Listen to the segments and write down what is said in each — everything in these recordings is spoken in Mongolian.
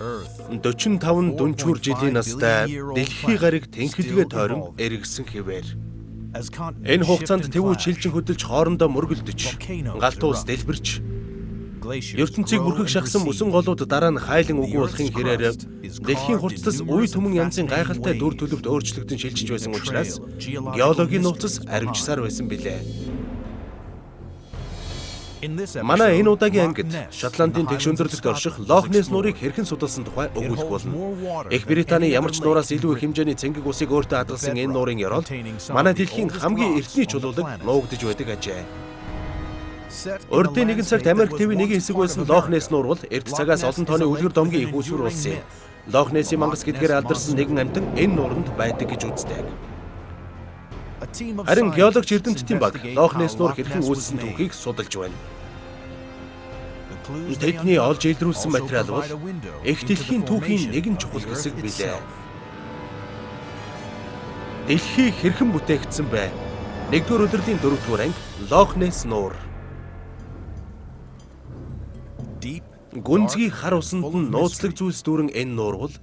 45 дүнчүүр жилийн настай дэлхий гариг тэнхилгээ тойрон эргэсэн хэвээр. Энэ хугацаанд тэвүү шилжин хөдөлж хоорондоо мөргөлдөж, галтуу ус дэлбэрч, ертөнцийг бүрхэг шахсан мөсөн голууд дараа нь хайлан өгүүлэхин хэрээр дэлхийн хурцлас үе түмэн янзын гайхалтай дүр төлөвт өөрчлөгдөн шилжиж байсан учраас геологийн нууцс аривчсаар байсан билээ. Манай энэ удаагийн ангид Шотландын тэгш өндөрлөгт орших Лох Несс нуурыг хэрхэн судалсан тухай өгүүлэх болно. Их Британий ямар ч нуураас илүү их хэмжээний цэнгэг усыг өөртөө хадгалсан энэ нуурын ёроол манай дэлхийн хамгийн эртний чулуулаг нуугдж байдаг ажээ. Урдын нэгэн цагт Америк ТV нэг хэсэг байсан Лох Несс нуур бол эрт цагаас олон тооны үлгэр домгийн их усүр улсын Лох Нессийн мангас гэдгээр алдарсан нэгэн амьтан энэ нууранд байдаг гэж үздэг. Харин геологч эрдэмтдийн баг Лох Несс нуур хэрхэн үүссэн түүхийг судалж байна. Тэдний олж илрүүлсэн материал бол их дэлхийн түүхийн нэгэн чухал хэсэг билээ. Дэлхийг хэрхэн бүтээгдсэн бэ? 1-р өдрлийн 4-р анги Лох Несс нуур. Гүнзгий хар усанд нь нууцлаг зүйлс дүүрэн энэ нуур бол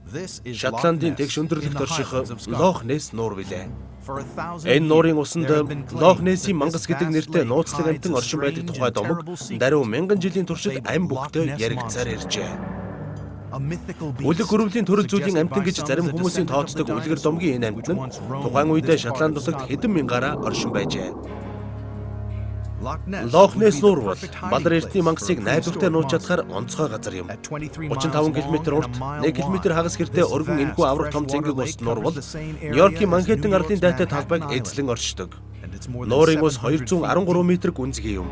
Шотландын тэгш өндөрлөгт орших Лох Несс нуур билээ. Энэ нуурын усанд Лох Нессийн мангас гэдэг нэртэй нууцлаг амьтан оршин байдаг тухай домог даруй 1000 жилийн туршид ам бүхтэй яригдсаар иржээ. Үлэг хөрвлийн төрөл зүйлийн амьтан гэж зарим хүмүүсийн тооцдог үлгэр домгийн энэ амьтан нь тухайн үедээ Шотланд нутагт хэдэн мянгаараа оршин байжээ. Лох Несс нуур бол Балар эртний мангасыг найдвартай нууж чадхаар онцгой газар юм. 35 км урт, 1 км хагас хэртэй өргөн энэхүү аврах том цэнгэг ус нуур бол Нью-Йоркийн Манхэттен арлын дайтай талбайг эзлэн оршдог. Нуурын ус 213 м гүнзгий юм.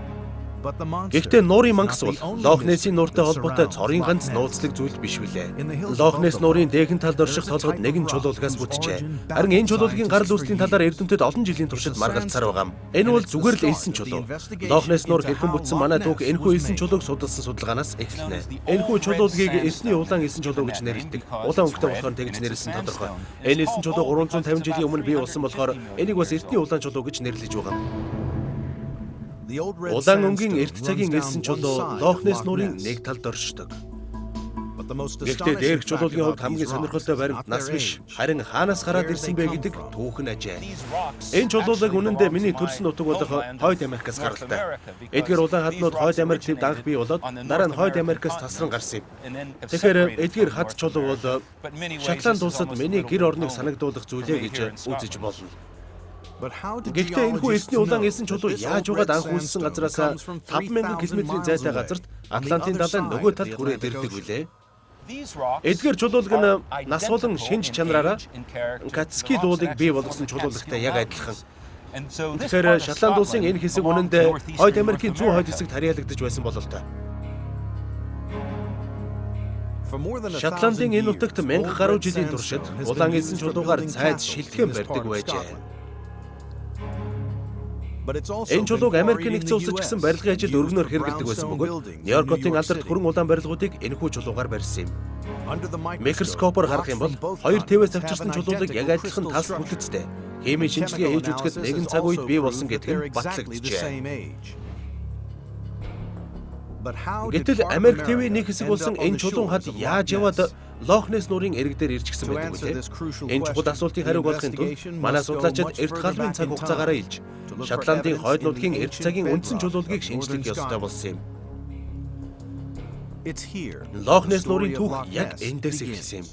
Гэхдээ нуурын мангас бол Лох Нессийн нууртай холбоотой цорын ганц нууцлаг зүйл биш билээ. Лох Несс нуурын дээхэн талд орших толгойд нэгэн чулуулгаас бүтжээ. Харин энэ чулуулгын гарал үүслийн талаар эрдэмтэд олон жилийн туршид маргалцсаар байгаа юм. Энэ бол зүгээр л элсэн чулуу. Лох Несс нуур хэрхэн бүтсэн манай түүх энэхүү элсэн чулууг судалсан судалгаанаас эхэлнэ. Энэхүү чулуулгийг эртний улаан элсэн чулуу гэж нэрлэдэг. Улаан өнгөтэй болохоор тэгж нэрлсэн тодорхой. Энэ элсэн чулуу 350 жилийн өмнө бий болсон болохоор энийг бас эртний улаан чулуу гэж нэрлэж байгаа юм. Улаан өнгийн эрт цагийн элсэн чулуу Лох Несс нуурын нэг талд оршдог. Гэхдээ дээрх чулуулгийн хувьд хамгийн сонирхолтой баримт нас биш, харин хаанаас гараад ирсэн бэ гэдэг түүхэн ажээ. Энэ чулуулаг үнэндээ миний төрсөн нутаг болох Хойд Америкаас гаралтай. Эдгээр улаан хаднууд Хойд Америк төв данх бий болоод дараа нь Хойд Америкаас тасран гарсан юм. Тэгэхээр эдгээр хад чулуу бол Шотланд улсад миний гэр орныг санагдуулах зүйлээ гэж үзэж болно. Гэхдээ энэхүү эртний улаан элсэн чулуу яаж угаад анх үүссэн газраас 5000 км-ийн зайтай газарт Атлантын далайн нөгөө талд хүрээд ирдэг билээ. Эдгээр чулуулаг нь нас болон шинж чанараараа Катский дуулыг бий болгосон чулуулагтай яг адилхан. Тэгэхээр Шотланд улсын энэ хэсэг үнэндээ Хойд Америкийн зүүн хойд хэсэгт харьяалагдаж байсан бололтой. Шотландын энэ нутагт 1000 гаруй жилийн туршид улаан элсэн чулуугаар цайз шилтгэн барьдаг байжээ. Энэ чулууг Америкийн нэгдсэн улсад ч гэсэн барилгын ажилд өргөнөөр хэрэглэдэг байсан бөгөөд Нью-Йорк хотын алдарт хүрэн улаан барилгуудыг энэхүү чулуугаар барьсан юм. Микроскопоор харах юм бол хоёр тэвээс авчирсан чулуулаг яг адилхан тас бүтэцтэй. Химийн шинжилгээ хийж үзэхэд нэгэн цаг үед бий болсон гэдэг нь батлагджээ. Гэтэл Америк ТV нэг хэсэг болсон энэ чулуун хад яаж яваад Лох Несс нуурын эрэг дээр ирчихсэн байдаг вэ? Энэ чухал асуултыг хариуг олохын тулд манай судлаачид эрт халмын цаг хугацаагаараа илж Шотландын хойд нутгийн эрт цагийн үндсэн чулуулгийг шинжлэх ёстой болсон юм. Лох Несс нуурын түүх яг эндээс эхэлсэн юм.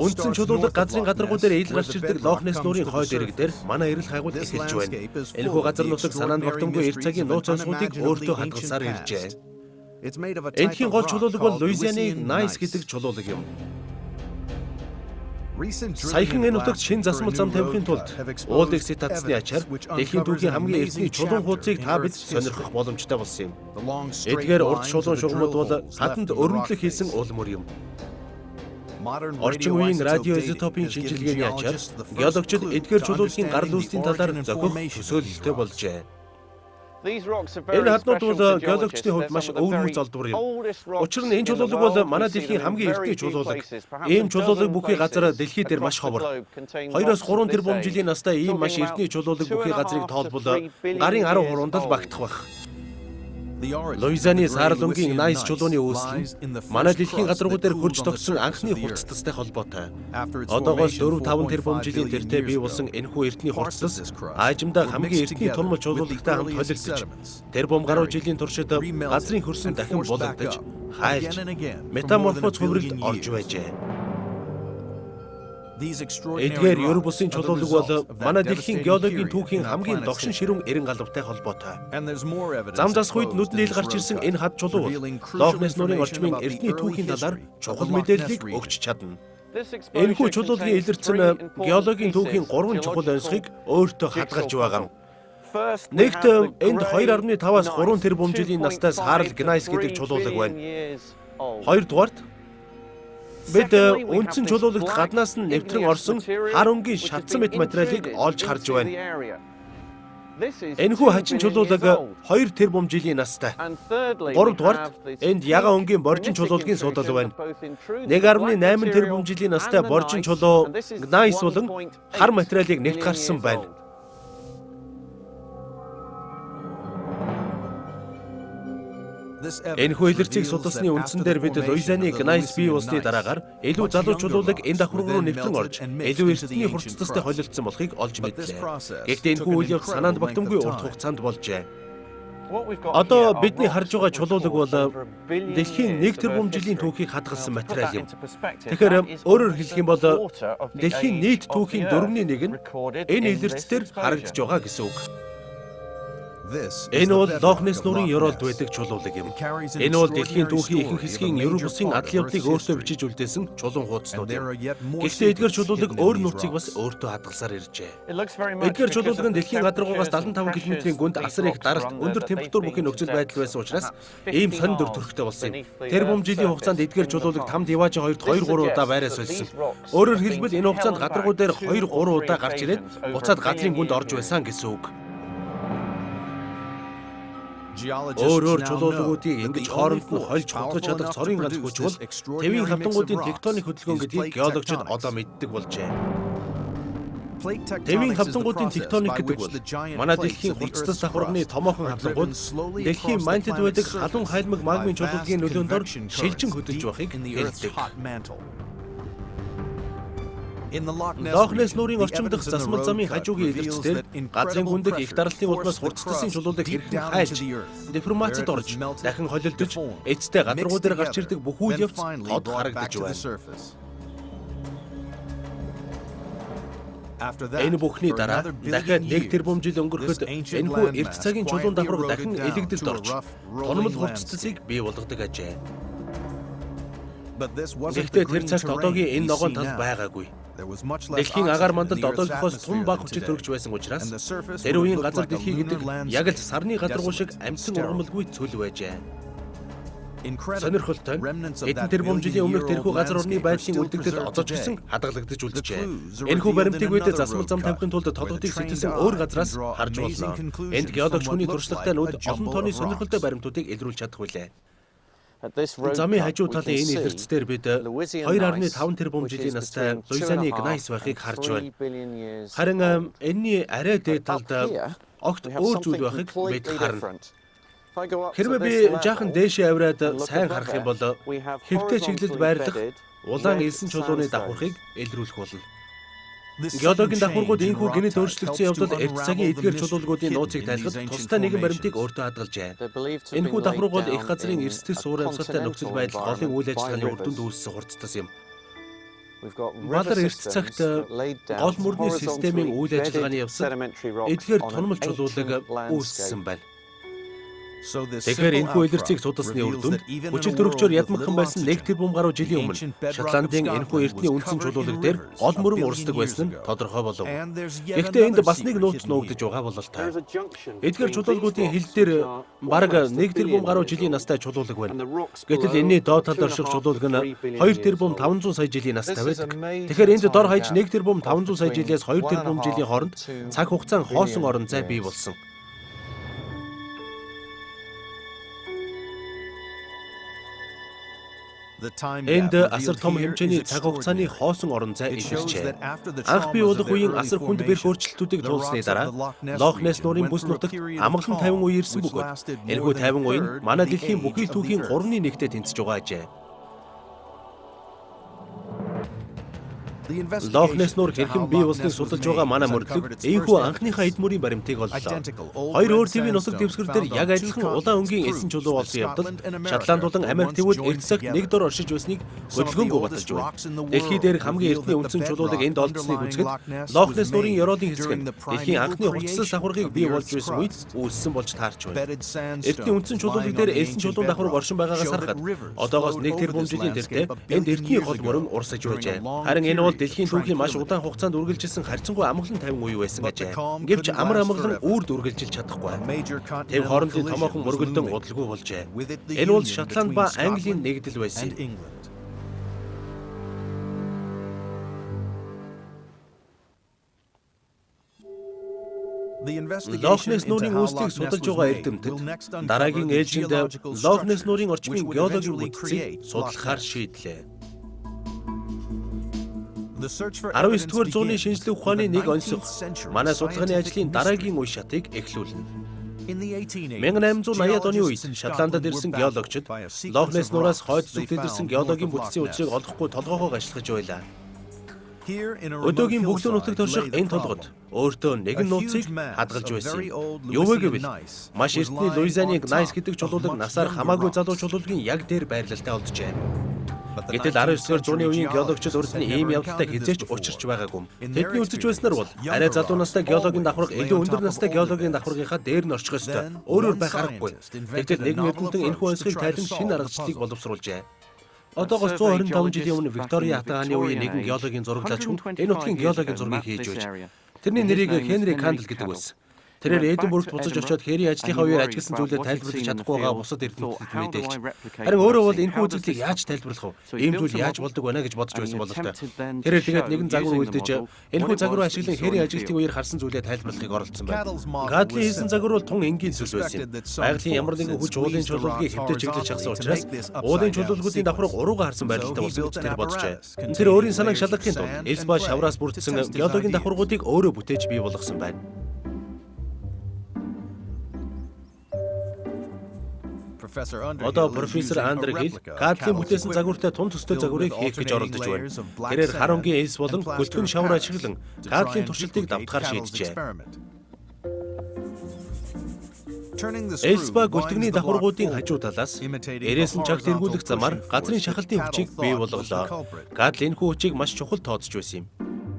Үндсэн чулуулаг газрын гадаргуу дээр ил гарч ирдэг Лох Несс нуурын хойд эрэг дээр манай эрэл хайгуул эхэлж байна. Энэхүү газар нутаг санаанд багтангүй эрт цагийн нууц онцгуудыг өөртөө хадгалсаар иржээ. Энэхийн гол чулуулаг бол Луизианы Найс гэдэг чулуулаг юм. Саяхан энэ нутагт шин засмал зам тавихын тулд уулыг сэт татсны ачаар дэлхийн түүхийн хамгийн эртний чулуун хуудсыг та бид сонирхох боломжтой болсон юм. Эдгээр урд чулуун шугамуд бол хатанд өргөндлөх хийсэн улмөр юм. Орчин үеийн радио изотопийн шинжилгээний ачаар геологчид эдгээр чулуулгийн гарал үүслийн талаар зохих төсөөлөлтэй болжээ. Энэ хаднууд бол геологчдын хувьд маш өвөрмөц олдвор юм. Учир нь энэ чулуулаг бол манай дэлхийн хамгийн эртний чулуулаг. Ийм чулуулаг бүхий газар дэлхий дээр маш ховор. 2-3 тэрбум жилийн настай ийм маш эртний чулуулаг бүхий газрыг тоолбол гарын 10 хуруунд л багтах байх. Луизианы саарлунгийн Найс чулууны үүсэл нь манай дэлхийн гадаргуу дээр хурж тогтсон анхны хурцтастай холбоотой. Одоогоос 4-5 тэрбум жилийн тэртээ бий болсон энэхүү эртний хурцтас аажимдаа хамгийн эртний тунмал чулуулагтай хамт холилдож, тэрбум гаруй жилийн туршид газрын хөрсөн дахин булагдаж, хайлж, метаморфоз хувиралд орж байжээ. Эдгээр ёр бусын чулуулаг бол манай дэлхийн геологийн түүхийн хамгийн догшин ширүүн эрен галавтай холбоотой. Зам засах үед нүдэн ил гарч ирсэн энэ хад чулуу Лох Несс нуурын орчмын эртний түүхийн талаар чухал мэдээллийг өгч чадна. Энэхүү чулуулгын илэрч нь геологийн түүхийн 3 чухал онцлогийг өөртөө хадгалж байгаа. Нэгт энд 2.5-аас 3 тэрбум жилийн настай Саарл Гнайс гэдэг чулуулаг байна. Хоёрдугаарт бид үндсэн чулуулагт гаднаас нь нэвтрэн орсон хар өнгийн шатсан мэт материалыг олж харж байна. Энэхүү хачин чулуулаг 2 тэрбум жилийн настай. Гуравдугаарт энд ягаан өнгийн боржин чулуулгын судал байна. 1.8 тэрбум жилийн настай боржин чулуу Гнайс болон хар материалыг нэвт гарсан байна. Энэхүү илэрцгийг судалсны үндсэн дээр бид Луизианы Гнайс бий болсны дараагаар илүү залуу чулуулаг энэ давхарг руу нэвтрэн орж, илүү эртний хурцтастай холилдсон болохыг олж мэдлээ. Гэхдээ энэхүү үйл явц санаанд багтамгүй урт хугацаанд болжээ. Одоо бидний харж байгаа чулуулаг бол дэлхийн 1 тэрбум жилийн түүхийг хадгалсан материал юм. Тэгэхээр өөрөөр хэлэх юм бол дэлхийн нийт түүхийн 4/1 нь энэ илэрцээр харагдж байгаа гэсэн үг. Энэ бол Лох Несс нуурын ёроолд байдаг чулуулаг юм. Энэ бол дэлхийн түүхийн ихэнх хэсгийн ёр бусын адал явдлыг өөртөө бичиж үлдээсэн чулуун хуудаснууд юм. Гэхдээ эдгээр чулуулаг өөр нууцыг бас өөртөө хадгалсаар иржээ. Эдгээр чулуулаг нь дэлхийн гадаргуугаас 75 км-ийн гүнд асар их даралт, өндөр температур бүхий нөхцөл байдал байсан учраас ийм сонин дүр төрхтэй болсон юм. Тэрбум жилийн хугацаанд эдгээр чулуулаг Там Диважи 2-т 2-3 удаа байраа сольсон. Өөрөөр хэлбэл энэ хугацаанд гадаргуу дээр 2-3 удаа гарч ирээд буцаад газрын гүнд орж байсан гэсэн үг. Өөр чулуулгуудыг ингэж хооронд нь хольж хутгаж чадах цорын ганц хүч бол тэвийн хавтангуудын тектоник хөдөлгөөн гэдгийг геологчид одоо мэддэг болжээ. Тэвийн хавтангуудын тектоник гэдэг бол манай дэлхийн хурцтас давхарганы томоохон хавтангууд дэлхийн мантид байдаг халуун хайлмаг магмын чулуулгын нөлөөнд ор шилжин хөдөлж байхыг хэлдэг. Лох Несс нуурын орчим дахь засмал замын хажуугийн илэрцээр газрын гүндэх их даралтын улмаас хурцтасын чулуулаг хэрхэн хайлж, деформацид орж, дахин холилдож, эцтэй гадаргуу дээр гарч ирдэг бүх үйл явц тод харагдаж байна. Энэ бүхний дараа дахиад 1 тэрбум жил өнгөрөхөд энэхүү эрт цагийн чулуун давхарга дахин элэгдэлд орж, тунмал хурцтасыг бий болгодог ажээ. Гэхдээ тэр цагт одоогийн энэ ногоон тал байгаагүй. Дэлхийн агаар мандалд одоогийнхоос тун бага хүчит төрөгч байсан учраас тэр үеийн газар дэлхий гэдэг яг л сарны гадаргуу шиг амьтан ургамалгүй цөл байжээ. Сонирхолтой эдэн тэрбум жилийн өмнөх тэрхүү газар орны байдлын үлдэгдэд одоо ч гэсэн хадгалагдаж үлджээ. Энэхүү баримтыг бид засмал зам тавихын тулд толгодыг сэтэлсэн өөр газраас харж болно. Энд геологч хүний туршлагатай нүд олон тооны сонирхолтой баримтуудыг илрүүлж чадах билээ. Замын хажуу талын энэ илэрцээр бид 2.5 тэрбум жилийн настай Луизианы Гнайс байхыг харж байна. Харин энэний арай дээд талд огт өөр зүйл байхыг бид харна. Хэрвээ би жаахан дээшээ авираад сайн харах юм бол хэвтэй чиглэлд байрлах улаан элсэн чулууны давхаргыг илрүүлэх болно. Геологийн давхаргууд энэхүү гинэт өөрчлөгдсөн явдал эрт цагийн эдгээр чулуулгуудын нууцыг тайлахад тусдаа нэгэн баримтыг өөртөө хадгалжээ. Энэхүү давхарга бол их газрын эрсдэл суур амьсгалтай нөхцөл байдал голын үйл ажиллагааны үр дүнд үүссэн хурцтас юм. Балар эрт цагт гол мөрний системийн үйл ажиллагааны явцад эдгээр тунмал чулуулаг үүссэн байна. Тэгэхээр энэхүү илэрцийг судалсны үр дүнд хүчил төрөгчөөр ядмагхан байсан 1 тэрбум гаруй жилийн өмнө Шотландын энэхүү эртний үндсэн чулуулаг дээр гол мөрөн урсдаг байсан нь тодорхой болов. Гэхдээ энд бас нэг нууц нуугдж байгаа бололтой. Эдгээр чулуулгуудын хил дээр бараг 1 тэрбум гаруй жилийн настай чулуулаг байна. Гэтэл энэний доод талд орших чулуулаг нь 2 тэрбум 500 сая жилийн настай байдаг. Тэгэхээр энд дор хаяж 1 тэрбум 500 сая жилээс 2 тэрбум жилийн хооронд цаг хугацаанд хоосон орон зай бий болсон. Энд асар том хэмжээний цаг хугацааны хоосон орон зай илэрчээ. Анх бий болох үеийн асар хүнд бэрх өөрчлөлтүүдийг туулсны дараа Лох Несс нуурын бүс нутагт амгалан 50 үе ирсэн бөгөөд энэхүү 50 үе нь манай дэлхийн бүхий л түүхийн 3/1-тэй тэнцэж байгаа ажээ. Лох Несс нуур хэрхэн бие усныг судалж байгаа манай мөрдлөг энэхүү анхныхаа эд мөрийн баримтыг оллоо. Хоёр өөр төвийн нутаг дэвсгэр дээр яг адилхан улаан өнгийн эсэн чулуу болсон явдал Шотланд болон Америк тэгвэл эрдэсэгт нэг дор оршиж байсныг хөдөлгөөнгүй баталж байна. Дэлхий дээрх хамгийн эртний үндсэн чулуулыг энд олдсныг үзэхэд Лох Несс нуурын ёроодын хэсэг нь дэлхийн анхны хувцас давхаргыг бий болж байсан үед үүссэн болж таарч байна. Эртний үндсэн чулуулыг дээр эсэн чулуун давхарг оршин байгаагаас харахад одоогоос 1 тэрбум жилийн тэртээ энд эртний гол мөрөн урсаж байжээ. Харин энэ бол дэлхийн түүхийн маш удаан хугацаанд үргэлжилсэн харьцангуй амгалан 50 үе байсан ажээ. Гэвч амар амгалан үрд үргэлжилж чадахгүй. Тэв хоорондын томоохон мөргөлдөн удалгүй болжээ. Энэ бол Шотланд ба Английн нэгдэл байсан юм. Лох Несс нуурын үүслийг судалж байгаа эрдэмтэд дараагийн ээлжинд Лох Несс нуурын орчмын геологийн бүтцийг судлахаар шийдлээ. 19-р зууны шинжлэх ухааны нэг онцлог манай судалгааны ажлын дараагийн үе шатыг эхлүүлнэ. 1880-ад оны үед Шотландад ирсэн геологчид Лох Несс нураас хойд зүгт ирсэн геологийн бүтцийн учрыг олохгүй толгоогоо ажиллаж байлаа. Өдөөгийн бөглөө нутагт орших энэ толгод өөртөө нэгэн нууцыг хадгалж байсан. Юу вэ гэвэл маш эртний Луизианы Гнайс гэдэг чулуулаг насаар хамаагүй залуу чулуулгийн яг дээр байрлалтай олджээ. Гэтэл 19-р зууны үеийн геологчид урд нь ийм явдалтай хязгаарч учирч байгаагүй. Тэдний үзэж байснаар бол арай залуу настай геологийн давхарга илүү өндөр настай геологийн давхаргийнхаа дээр нь орчих ёстой. Өөрөөр байх аргагүй. Тэгтэл нэгэн эрдэмтэн энэхүү онцлогийг тайлан шинэ аргачлалыг боловсруулжээ. Одоогоос 125 жилийн өмнө Виктория хатааны үеийн нэгэн геологийн зураглаач хүн энэ нутгийн геологийн зургийг хийж байж. Тэрний нэрийг Хенри Кандл гэдэг байсан. Тэрээр Эдинбургт буцаж очиод Хэри ажлынхаа үеэр ажигласан зүйлээ тайлбарлаж чадахгүй байгаа бусад эрдэмтэд мэдээлж. Харин өөрөө бол энэхүү үзэгдлийг яаж тайлбарлах вэ? Ийм зүйл яаж болдог вэ гэж бодож байсан бололтой. Тэрээр тэгээд нэгэн загвар үлдээж энэхүү загварыг ашиглан Хэри ажиглалтын үеэр харсан зүйлээ тайлбарлахыг оролдсон байна. Кадлийн хийсэн загвар бол тун энгийн зүйл байсан юм. Байгалийн ямар нэгэн хүч уулын чулуулгийг хэвтэж чиглэж чадсан учраас уулын чулуулгуудын давхарга урууга харсан байралтай болсон гэж тэр боджээ. Тэр өөрийн санааг шалгахын тулд элс ба шавраас бүрдсэн геологийн давхаргуудыг өөрөө бүтээж бий болгосон байна. Одоо профессор Андре Хил Кадлийн бүтээсэн загвартай тун төстэй загварыг хийх гэж оролдож байна. Тэрээр харангийн элс болон гөлтгөн шавар ашиглан Кадлийн туршилтыг давтахаар шийджээ. Элс ба гөлтгөний давхаргуудын хажуу талаас эрээс нь чагт эргүүлэх замаар газрын шахалтын хүчийг бий болголоо. Кадл энэхүү хүчийг маш чухал тооцож байсан юм.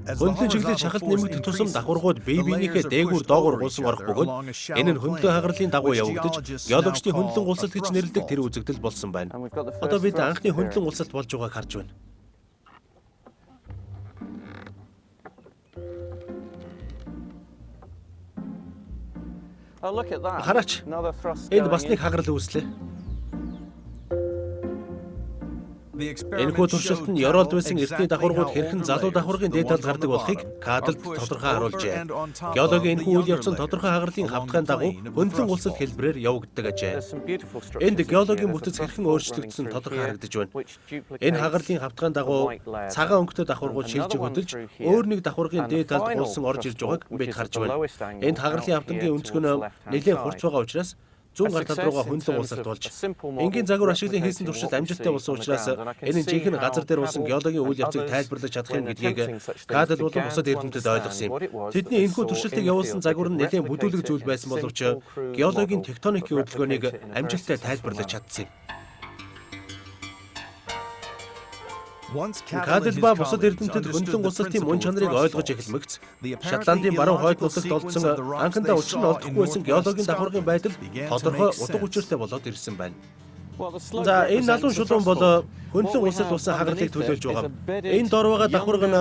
Хөндлөн чиглэл шахалт нэмэгдэх тусам давхаргууд бие биенийхээ дээгүүр доогуур гулсан орох бөгөөд энэ нь хөндлөн хагарлын дагуу явагдаж геологчдын хөндлөн гулсалт гэж нэрлэдэг тэр үзэгдэл болсон байна. Одоо бид анхны хөндлөн гулсалт болж байгааг харж байна. Хараач. Энд бас нэг хагарал үүслээ. Энэхүү туршилт нь ёроолд байсан эртний давхаргууд хэрхэн залуу давхаргын дээд талд гардаг болохыг Кадлд тодорхой харуулжээ. Геологийн энэхүү үйл явц нь тодорхой хагарлын хавтгайн дагуу хөндлөн гулсалт хэлбэрээр явагддаг ажээ. Энд геологийн бүтэц хэрхэн өөрчлөгдсөн тодорхой харагдаж байна. Энэ хагарлын хавтгайн дагуу цагаан өнгөтэй давхаргууд шилжиж хөдөлж өөр нэг давхаргын дээд талд гулсан орж ирж байгааг бид харж байна. Энд хагарлын хавтангийн өнцгөө нэлээд хурц байгаа учраас зүүн гар тал руугаа хөндлөн улсалт болж энгийн загвар ашиглан хийсэн туршилт амжилттай болсон учраас энэ нь жинхэнэ газар дээр болсон геологийн үйл явцыг тайлбарлаж чадах юм гэдгийг Кадл болон бусад эрдэмтэд ойлгосон юм. Тэдний энэхүү туршилтыг явуулсан загвар нь нэлээд бүдүүлэг зүйл байсан боловч геологийн тектоникийн хөдөлгөөнийг амжилттай тайлбарлаж чадсан юм. Кадл ба бусад эрдэмтэд хөндлөн гулсалтын мөн чанарыг ойлгож эхэлмэгц Шотландын баруун хойд нутагт олдсон анхандаа учир нь олдохгүй байсан геологийн давхаргын байдал тодорхой утга учиртай болоод ирсэн байна. За энэ налуун шулуун бол хөндлөн улсад болсон хагарлыг төлөөлж байгаа. Энэ дор байгаа давхарга нь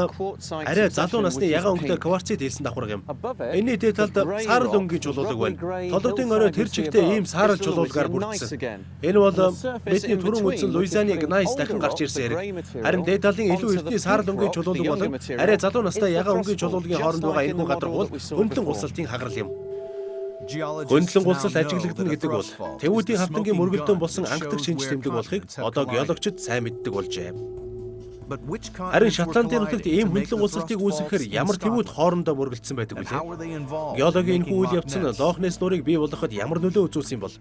арай залуу насны ягаан өнгөтэй кварцит хэлсэн давхарга юм. Энэний дээд талд саарал өнгийн чулуулаг байна. Толгодын орой тэр чигтээ ийм саарал чулуулгаар бүрдсэн. Энэ бол бидний түрүүн үзсэн Луизианы Гнайс дахин гарч ирсэн хэрэг. Харин дээд талын илүү эртний саарал өнгийн чулуулаг болон арай залуу настай ягаан өнгийн чулуулагийн хооронд байгаа энэхүү гадаргуул хөндлөн улсалтын хагарал юм. Хөндлөн улсалт ажиглагдана гэдэг бол Тэвүүдийн хавтангийн мөргөлдөөн болсон анхдаг шинж тэмдэг болохыг одоо геологчид сайн мэддэг болжээ. Харин Шотландын нутагт ийм хөндлөн улсалтыг үүсгэхээр ямар тэвүүд хоорондоо мөргөлдсөн байдаг вэ? Геологийн энэхүү үйл явц нь Лох Несс нуурыг бий болгоход ямар нөлөө үзүүлсэн юм бол?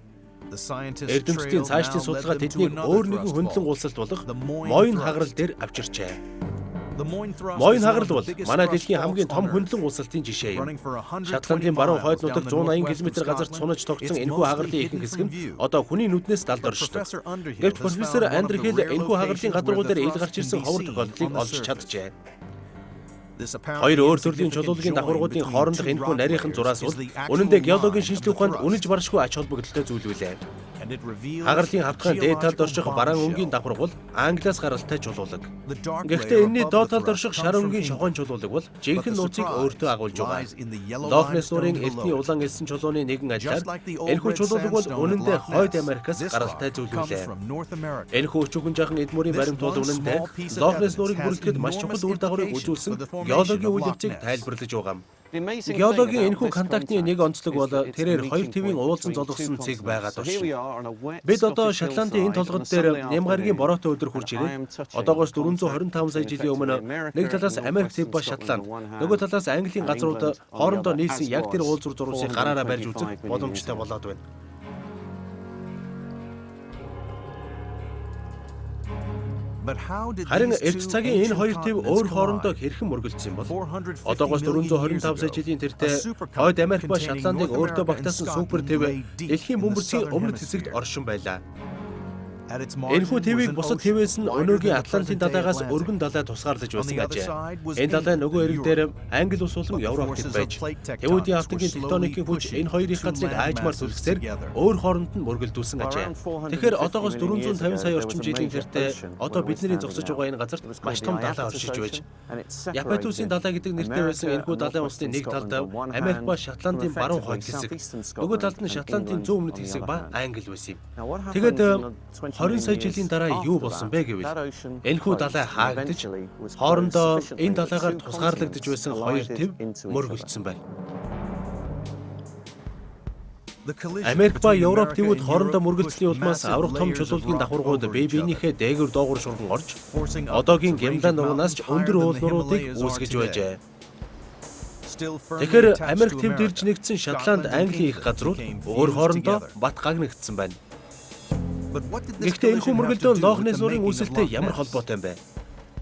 Эрдэмтдийн цаашдын судалгаа тэднийг өөр нэгэн хөндлөн улсалт болох Мойн хагарал дээр авчирчээ. Мойн хагарал бол манай дэлхийн хамгийн том хөндлөн улсалтын жишээ юм. Шотландын баруун хойд нутагт 180 км газарт сунаж тогтсон энэхүү хагарлын ихэнх хэсэг нь одоо хүний нүднээс далд оршдог. Гэвч профессор Андре Хилл энэхүү хагарлын гадаргуу дээр ил гарч ирсэн ховор тохиолдлыг олж чаджээ. Хоёр өөр төрлийн чулуулагын давхаргуудын хоорондох энэхүү нарийнхан зураас бол үнэн дээр геологийн шинжлэх ухаанд үнэж баршгүй ач холбогдолтой зүйл билээ. Хагарлын хавтгайн дээд талд орших бараан өнгийн давхарга бол Англиас гаралтай чулуулаг. Гэхдээ энэний доод талд орших шар өнгийн шохойн чулуулаг бол жинхэнэ нууцыг өөртөө агуулж байгаа. Лох Несс нуурын элтний улаан элсэн чулууны нэгэн ажлаар энэхүү чулуулаг бол үнэн дээр Хойд Америкаас гаралтай зүйл билээ. Энэхүү өчүүхэн жаахан эдмөрийн баримт бол үнэн дээр Лох Несс нуурыг бүрэлдэхэд маш чухал үр дагаврыг үзүүлсэн геологийн үйл явцыг тайлбарлаж байгаа юм. Геологийн энэхүү контактны нэг онцлог бол тэрээр хоёр твийн уулзсан золгосон цэг байгаа туш. Бид одоо Шотландын энэ толгод дээр Нямгаргийн бороотой өдөр хурж ирээ. Одоогоос 425 сая жилийн өмнө нэг талаас Америк төв ба Шотланд, нөгөө талаас Английн газрууд хоорондоо нийлсэн яг тэр уулзуур зурвасыг гараараа барьж үзэх боломжтой болоод байна. Харин эрт цагийн энэ хоёр төв өөр хоорондоо хэрхэн мөргөлдсөн бол одоогоос 425 сая жилийн тэртээ Хойд Америк ба Шотландыг өөртөө багтаасан супер төв дэлхийн бөмбөрцгийн өмнөд хэсэгт оршин байлаа. Энэхүү твийг бусад твээс нь өнөөгийн Атлантын далайгаас өргөн далай тусгаарлаж байсан ажээ. Энэ далай нөгөө эрэг дээр Англи улс болон Европ төв байж Тэвүүдийн хавтангийн тектоникийн хүч энэ хоёрын газрыг аажмаар түлхсээр өөр хооронд нь мөргөлдүүлсэн ажээ. Тэгэхээр одоогоос 450 сая орчим жилийн тэртээ одоо бидний зогсож байгаа энэ газарт маш том далай оршиж байж Япетусын далай гэдэг нэртэй байсан энэхүү далайн улсны нэг талд Америк ба Шотландын баруун хойд хэсэг, нөгөө талд нь Шотландын зүүн өмнөд хэсэг ба Англи байсан юм. Тэгээд 20 сая жилийн дараа юу болсон бэ гэвэл энэхүү далай хаагдаж хоорондоо энэ далайгаар тусгаарлагдж байсан хоёр төв мөргөлдсөн байна. Америк ба Европ твүүд хоорондоо мөргөлдсөний улмаас аврах том чулуулгийн давхаргууд бие биенийхээ дээгүүр доогуур шурган орж одоогийн Гямлан нугнаас ч өндөр уулнууруудыг үүсгэж байжээ. Тэгэхээр Америк твд ирж нэгдсэн Шотланд, Английн их газрууд өөр хоорондоо бат гагнагдсан байна. Гэхдээ энэхүү мөргөлдөөн Лох Несс нуурын үүсэлтэй ямар холбоотой юм бэ?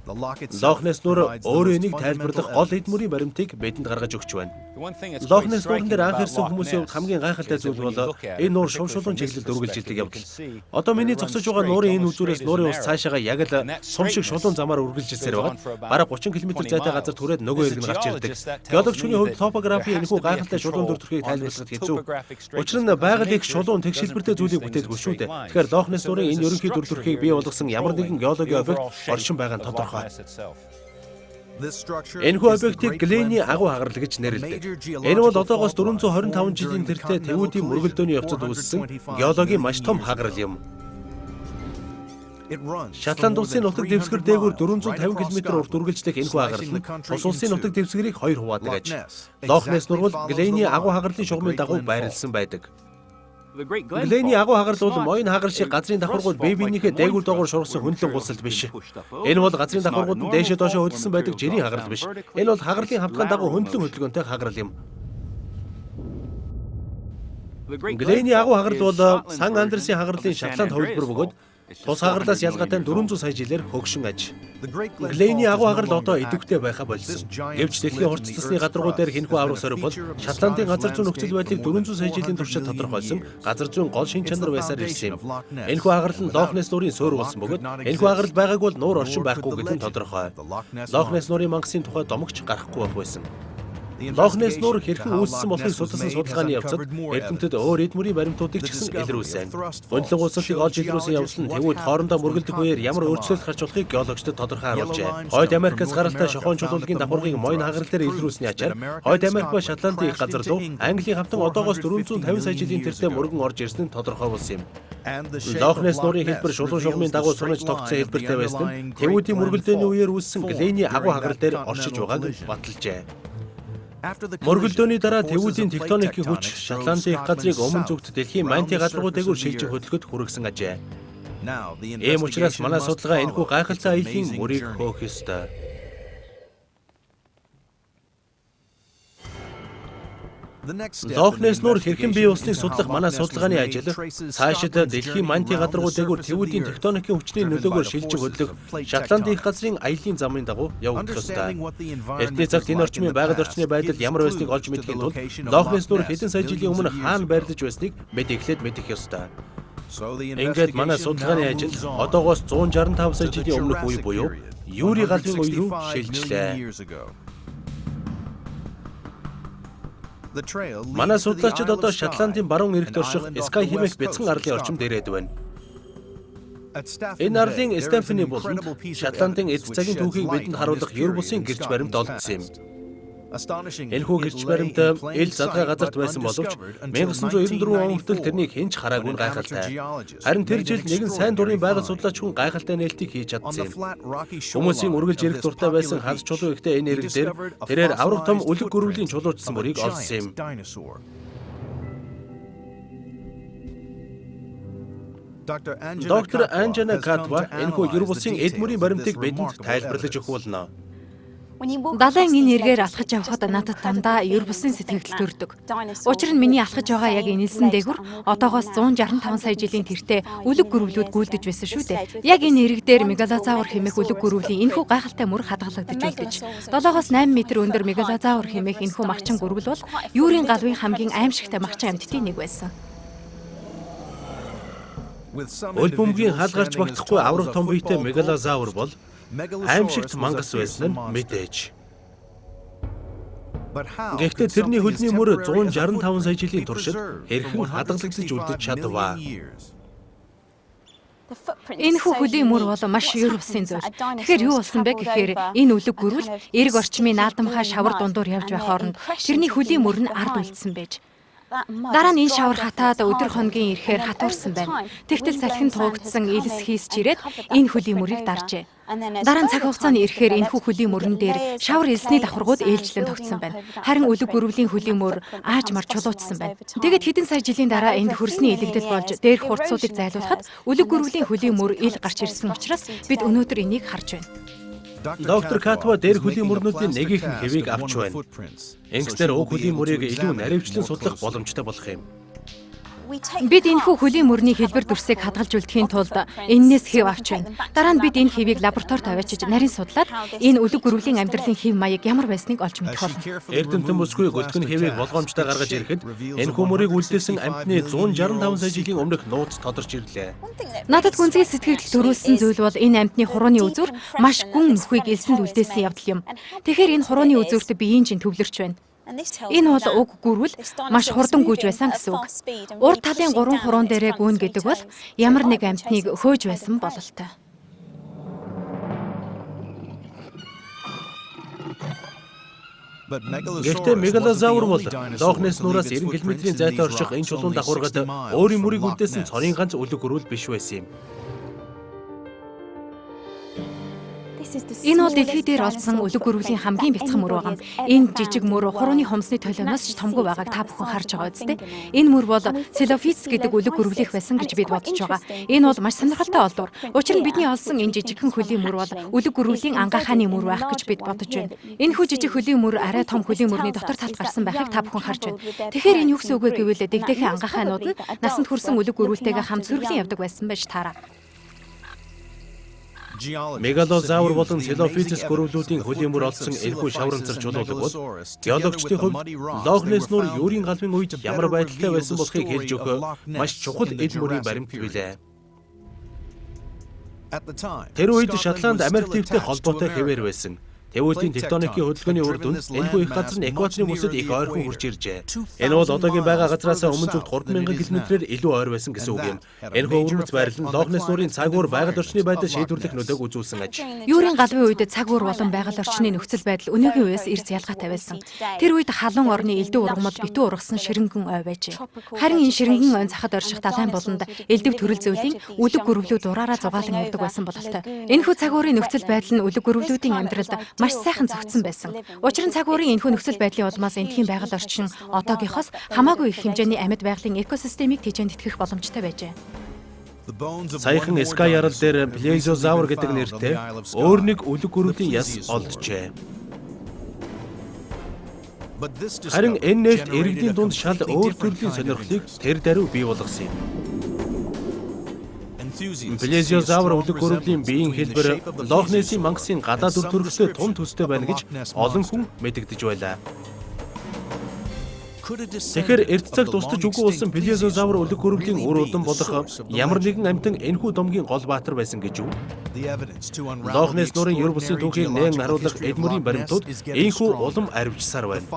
Лох Несс нуур өөрөө энийг тайлбарлах гол эдмөрийн баримтыг бидэнд гаргаж өгч байна. Лох Несс нуурын дээр анх ирсэн хүмүүсийн хувьд хамгийн гайхалтай зүйл бол энэ нуур шув шулуун чиглэлд үргэлжилдэг явдал. Одоо миний зогсож байгаа нуурын энэ үзүүрээс нуурын ус цаашаага яг л сум шиг шулуун замаар үргэлжилсээр байгаа. Бараг 30 км зайтай газар түрээд нөгөө эрг нь гарч ирдэг. Геологчны хувьд топографийн энэхүү гайхалтай шулуун дүр төрхийг тайлбарлахад хэцүү. Учир нь байгаль их шулуун тэг шилбэртэй зүйлийг бүтээдгүй шүү дээ. Тэгэхээр Лох Несс нуурын энэ ерөнхий дүр төрхийг бий болгосон ямар нэгэн геологийн объект оршин байгаа нь тодорхой. Энэхүү объектыг Гленний агуу хагарал гэж нэрлэдэг. Энэ бол одоогоос 425 жилийн тэртээ Тэвүүдийн мөргөлдөөний явцад үүссэн геологийн маш том хагарал юм. Шотланд улсын нутаг дэвсгэр дээгүүр 450 км урт үргэлжлэх энэхүү хагарал нь тус улсын нутаг дэвсгэрийг хоёр хуваадаг аж. Лох Несс нур бол Гленний агуу хагарлын шугамын дагуу байрлсан байдаг. Гленний агуу хагарал бол Мойн хагарал шиг газрын давхаргууд бие биенийхээ дээгүүр доогуур шургасан хөндлөн улсалт биш. Энэ бол газрын давхаргууд нь дээшээ доошоо хөдөлсөн байдаг жирийн хагарал биш. Энэ бол хагарлын хавтгайн дагуу хөндлөн хөдөлгөөнтэй хагарал юм. Гленний агуу хагарал бол Сан Андресын хагарлын Шотланд хувилбар бөгөөд тус хагарлаас ялгаатай 400 сая жилээр хөгшин аж. Гленний агуу хагарал одоо идэвхтэй байха болсон. Гэвч дэлхийн хурцлсны гадаргуу дээр хэнхүү аврах сориг бол Шотландын газар зүйн нөхцөл байдлыг 400 сая жилийн туршид тодорхойлсон газар зүйн гол шин чанар байсаар ирсэн юм. Энэхүү хагарал нь Лох Несс нуурын суурь болсон бөгөөд энэхүү хагарал байгааг бол нуур оршин байхгүй гэдэг нь тодорхой. Лох Несс нуурын мангасын тухай домогч гарахгүй байх байсан. Лох Несс нуур хэрхэн үүссэн болохыг судалсан судалгааны явцад эрдэмтэд өөр эдмөрийн баримтуудыг ч гэсэн илрүүлсэн. Хөндлөн улсалтыг олж илрүүлсэн явдал нь Тэвүүд хоорондоо мөргөлдөх үеэр ямар өөрчлөлт гарч болохыг геологчдод тодорхой харуулжээ. Хойд Америкаас гаралтай шохойн чулуулгийн давхаргыг Мойн хагарал дээр илрүүлсний ачаар Хойд Америк ба Шотландын их газар руу Английн хавтан одоогоос 450 сая жилийн тэртээ мөргөн орж ирсэн нь тодорхой болсон юм. Лох Несс нуурын хэлбэр шулуун шугамын дагуу сунаж тогтсон хэлбэртэй байсан нь Тэвүүдийн мөргөлдөөний үеэр үүссэн Гленний агуу хагарал дээр оршиж байгааг баталжээ. Мөргөлдөөний дараа тэвүүдийн тектоникийн хүч Шотландын их газрыг өмнө зүгт дэлхийн манти гадаргуу дээгүүр шилжих хөдөлгөд хүргэсэн ажээ. Ийм учраас манай судалгаа энэхүү гайхалтай аялын мөрийг хөөх ёстой. Лохнес нур хэрхэн бие усныг судлах манай судалгааны ажил цаашид дэлхийн манти гадаргуу дээгүүр тэвүүдийн тектоникийн хүчний нөлөөгөөр шилжих хөдлөх Шотландын их газрын аялын замын дагуу явагдах ёстой. Эртний цагт энэ орчмын байгаль орчны байдал ямар байсныг олж мэдэхийн тулд Лохнес нур хэдэн сая жилийн өмнө хаана байрлаж байсныг бид эхлээд мэдэх ёстой. Ингээд манай судалгааны ажил одоогоос 165 сая жилийн өмнөх үе буюу Юри галын үе рүү шилжлээ. Манай судлаачид одоо Шотландын баруун эрэгт орших Скай хэмээх бяцхан арлын орчимд ирээд байна. Энэ арлын Стефани болонд Шотландын эд цагийн түүхийг бидэнд харуулах Юр бусын гэрч баримт олдсон юм. Энэхүү гэрч баримт ил задгай газарт байсан боловч 1994 он хүртэл тэрнийг хэн ч хараагүй гайхалтай. Харин тэр жил нэгэн сайн дурын байгаль судлаач хүн гайхалтай нээлтийг хийж чадсан юм. Хүмүүсийн үргэлж ирэх дуртай байсан ханс чулуу ихтэй энэ эрэг дээр тэрээр авраг том үлэг гөрвлийн чулуучсан мөрийг олсон юм. Доктор Анжена Катва энэхүү Юр бусын эд мөрийн баримтыг бидэнд тайлбарлаж өгөх болно. Далайн энэ эргээр алхаж явхад надад дандаа Юр бусын сэтгэл төрдөг. Учир нь миний алхаж байгаа яг энэлсэн дээгүр одоогоос 165 сая жилийн тэртээ үлэг гөрвлүүд гүйлдэж байсан шүү дээ. Яг энэ эрэг дээр мегалозавр хэмээх үлэг гөрвлийн энэхүү гайхалтай мөр хадгалагдаж үлдэж 7-8 м өндөр мегалозавр хэмээх энэхүү магчин гөрвөл бол Юрийн галвын хамгийн аимшигтай магчин амьтдын нэг байсан. Өл бөмбөгийн хаалгарч багтахгүй авраг том биетэй мегалозавр бол аимшигт мангас байсан нь мэдээж. Гэхдээ тэрний хөлний мөр 165 сая жилийн туршид хэрхэн хадгалагдаж үлдэж чадваа. Энэхүү хөлийн мөр бол маш Юр бусын зүйл. Тэгэхээр юу болсон бэ гэхээр энэ үлэг гөрвөл эрг орчмын наадамхай шавар дундуур явж байх хооронд тэрний хөлийн мөр нь ард үлдсэн байж. Дараа нь энэ шавар хатаад өдөр хоногийн ирэхээр хатуурсан байна. Тэгтэл салхин туугдсан илс хийсч ирээд энэ хөлийн мөрийг даржээ. Дараа нь цаг хугацааны ирэхээр энэхүү хөлийн мөрөн дээр шавар илсний давхаргууд ээлжлэн тогтсон байна. Харин үлэг гөрвлийн хөлийн мөр ааж мар чулуучсан байна. Тэгэд хэдэн сая жилийн дараа энд хөрсний илэгдэл болж дээрх хурцуудыг зайлуулахад үлэг гөрвлийн хөлийн мөр ил гарч ирсэн учраас бид өнөөдөр энийг харж байна. Доктор Катва дээр хөлийн мөрнүүдийн нэгийнх нь хэвийг авч байна. Ингэснээр уг хөлийн мөрийг илүү наривчлан судлах боломжтой болох юм. Бид энэхүү хөлийн мөрний хэлбэр дүрсийг хадгалж үлдэхийн тулд энэнээс хэв авч байна. Дараа нь бид энэ хэвийг лабораторид аваачиж нарийн судлаад энэ үлэг гөрвлийн амьдралын хэв маяг ямар байсныг олж мэдэх болно. Эрдэмтэн бүсгүй гөлтгөн хэвийг болгоомжтой гаргаж ирэхэд энэхүү мөрийг үлдээсэн амьтны 165 сая жилийн өмнөх нууц тодорч ирлээ. Надад гүнзгий сэтгэл төрүүлсэн зүйл бол энэ амьтны хурууны үзүүр маш гүн нөхөйг элсэнд үлдээсэн явдал юм. Тэгэхээр энэ хурууны үзүүрт биеийн чинь төвлөрч байна. Энэ бол уг гөрвөл маш хурдан гүйж байсан гэсэн үг. Урд талын 3 хуруун дээрээ гүйн гэдэг бол ямар нэг амьтныг хөөж байсан бололтой. Гэхдээ мегалозавр бол Лохнес нураас 90 км-ийн зайтай орших энэ чулуун давхаргад өөрийн мөрийг үлдээсэн цорын ганц үлэг гөрвөл биш байсан юм. Энэ бол дэлхий дээр олдсон үлэг гөрвлийн хамгийн бяцхан мөр байгаа. Энэ жижиг мөр хурууны хумсны толионоос ч томгүй байгааг та бүхэн харж байгаа үстэй. Энэ мөр бол целофитс гэдэг үлэг гөрвлийнх байсан гэж бид бодож байгаа. Энэ бол маш сонирхолтой олдвор. Учир нь бидний олсон энэ жижигхэн хөлийн мөр бол үлэг гөрвлийн ангахааны мөр байх гэж бид бодож байна. Энэ хүү жижиг хөлийн мөр арай том хөлийн мөрний дотор талд гарсан байхыг та бүхэн харж байна. Тэгэхээр энэ юу гэсэн үг вэ гэвэл дэгдэхэн ангахаанууд нь насанд хүрсэн үлэг гөрвөлтэйгээ хамт сөргөлийн явдаг байсан байж таараа. Мегалозавр болон целофитс гөрвлүүдийн хөлийн мөр олдсон энэхүү шавранцар чулуулаг бол геологчдын хувьд Лохнес нур Юрийн галвын үед ямар байдалтай байсан болохыг хэлж өгөх маш чухал эд мөрийн баримт билээ. Тэр үед Шотланд Америк тивтэй холбоотой хэвээр байсан. Тэвүүдийн тектоникийн хөдөлгөөний үр дүнд энэхүү их газар нь экваторын бүсэд их ойрхон хурж иржээ. Энэ бол одоогийн байгаа газраас өмнө зүгт 3000 км-ээр илүү ойр байсан гэсэн үг юм. Энэхүү өвөрмөц байрлал нь Лохнес нурын цагуур байгаль орчны байдал шийдвэрлэх нөлөөг үзүүлсэн аж. Юрийн галвын үед цагуур болон байгаль орчны нөхцөл байдал өнөөгийн үеэс эрс ялгаатай байсан. Тэр үед халуун орны элдв ургамал битүү ургасан ширэнгэн ой байжээ. Харин энэ ширэнгэн ой захад орших далайн болонд элдв төрөл зөвлийн үлэг гөрвлүүд ураараа зугаалan явдаг байсан бололтой. Энэхүү цагуурын нөхцөл байдал нь үлэг гөрвлүүдийн амьдралд маш сайхан зөгцсөн байсан. Учир нь цаг уурын энэхүү нөхцөл байдлын улмаас эндхийн байгаль орчин одоогийнхоос хамаагүй их хэмжээний амьд байгалийн экосистемийг тэжээнд итгэх боломжтой байжээ. Саяхан Sky ярал дээр Plesiosaur гэдэг нэртэй өөр нэг үлэг гөрөвлийн яс олджээ. Харин энэ нэрт иргэдийн дунд шал өөр төрлийн сонирхлыг тэр даруй бий болгосон юм. Plesiosaur үлэг гөрөвлийн биеийн хэлбэр Loch Ness-ийн мангасын гадаад үр төрөлтэй тун төстэй байна гэж олон хүн мэдэгдэж байлаа. Тэгэхээр эрт цагт устж үгүй болсон Plesiosaur үлэг гөрөвлийн үр удам болох ямар нэгэн амьтан энэхүү домгийн гол баатар байсан гэж юу? Loch Ness нуурын юр бусын түүхийг нээн харуулах Эдмөрийн баримтууд энэхүү улам арвижсаар байна.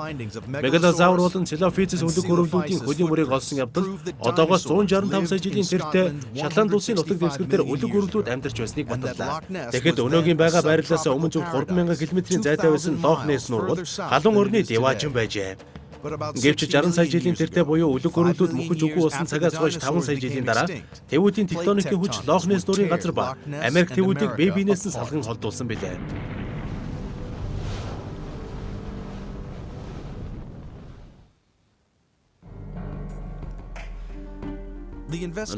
Megalosaur болон Cilophysis үлэг гөрөвлүүдийн хөлийн мөрийг олсон явдал одоогоос 165 сая жилийн тэртээ Шотланд улсын нутаг дэвсгэр дээр үлэг гөрөвлүүд амьдарч байсныг батлалаа. Тэгэхэд өнөөгийн байгаа байрлалаас өмнө зөв 3000 км-ийн зайтай байсан Loch Ness нуур бол халуун өрний деваажин байжээ. Гэвч 60 сая жилийн тэртээ буюу үлэг гөрөвлүүд мөхөж үгүй болсон цагаас хойш 5 сая жилийн дараа тэвүүдийн тектоникийн хүч Loch Ness нуурын газар ба Америк тэвүүдийг бие биенээс нь салган холдуулсан билээ.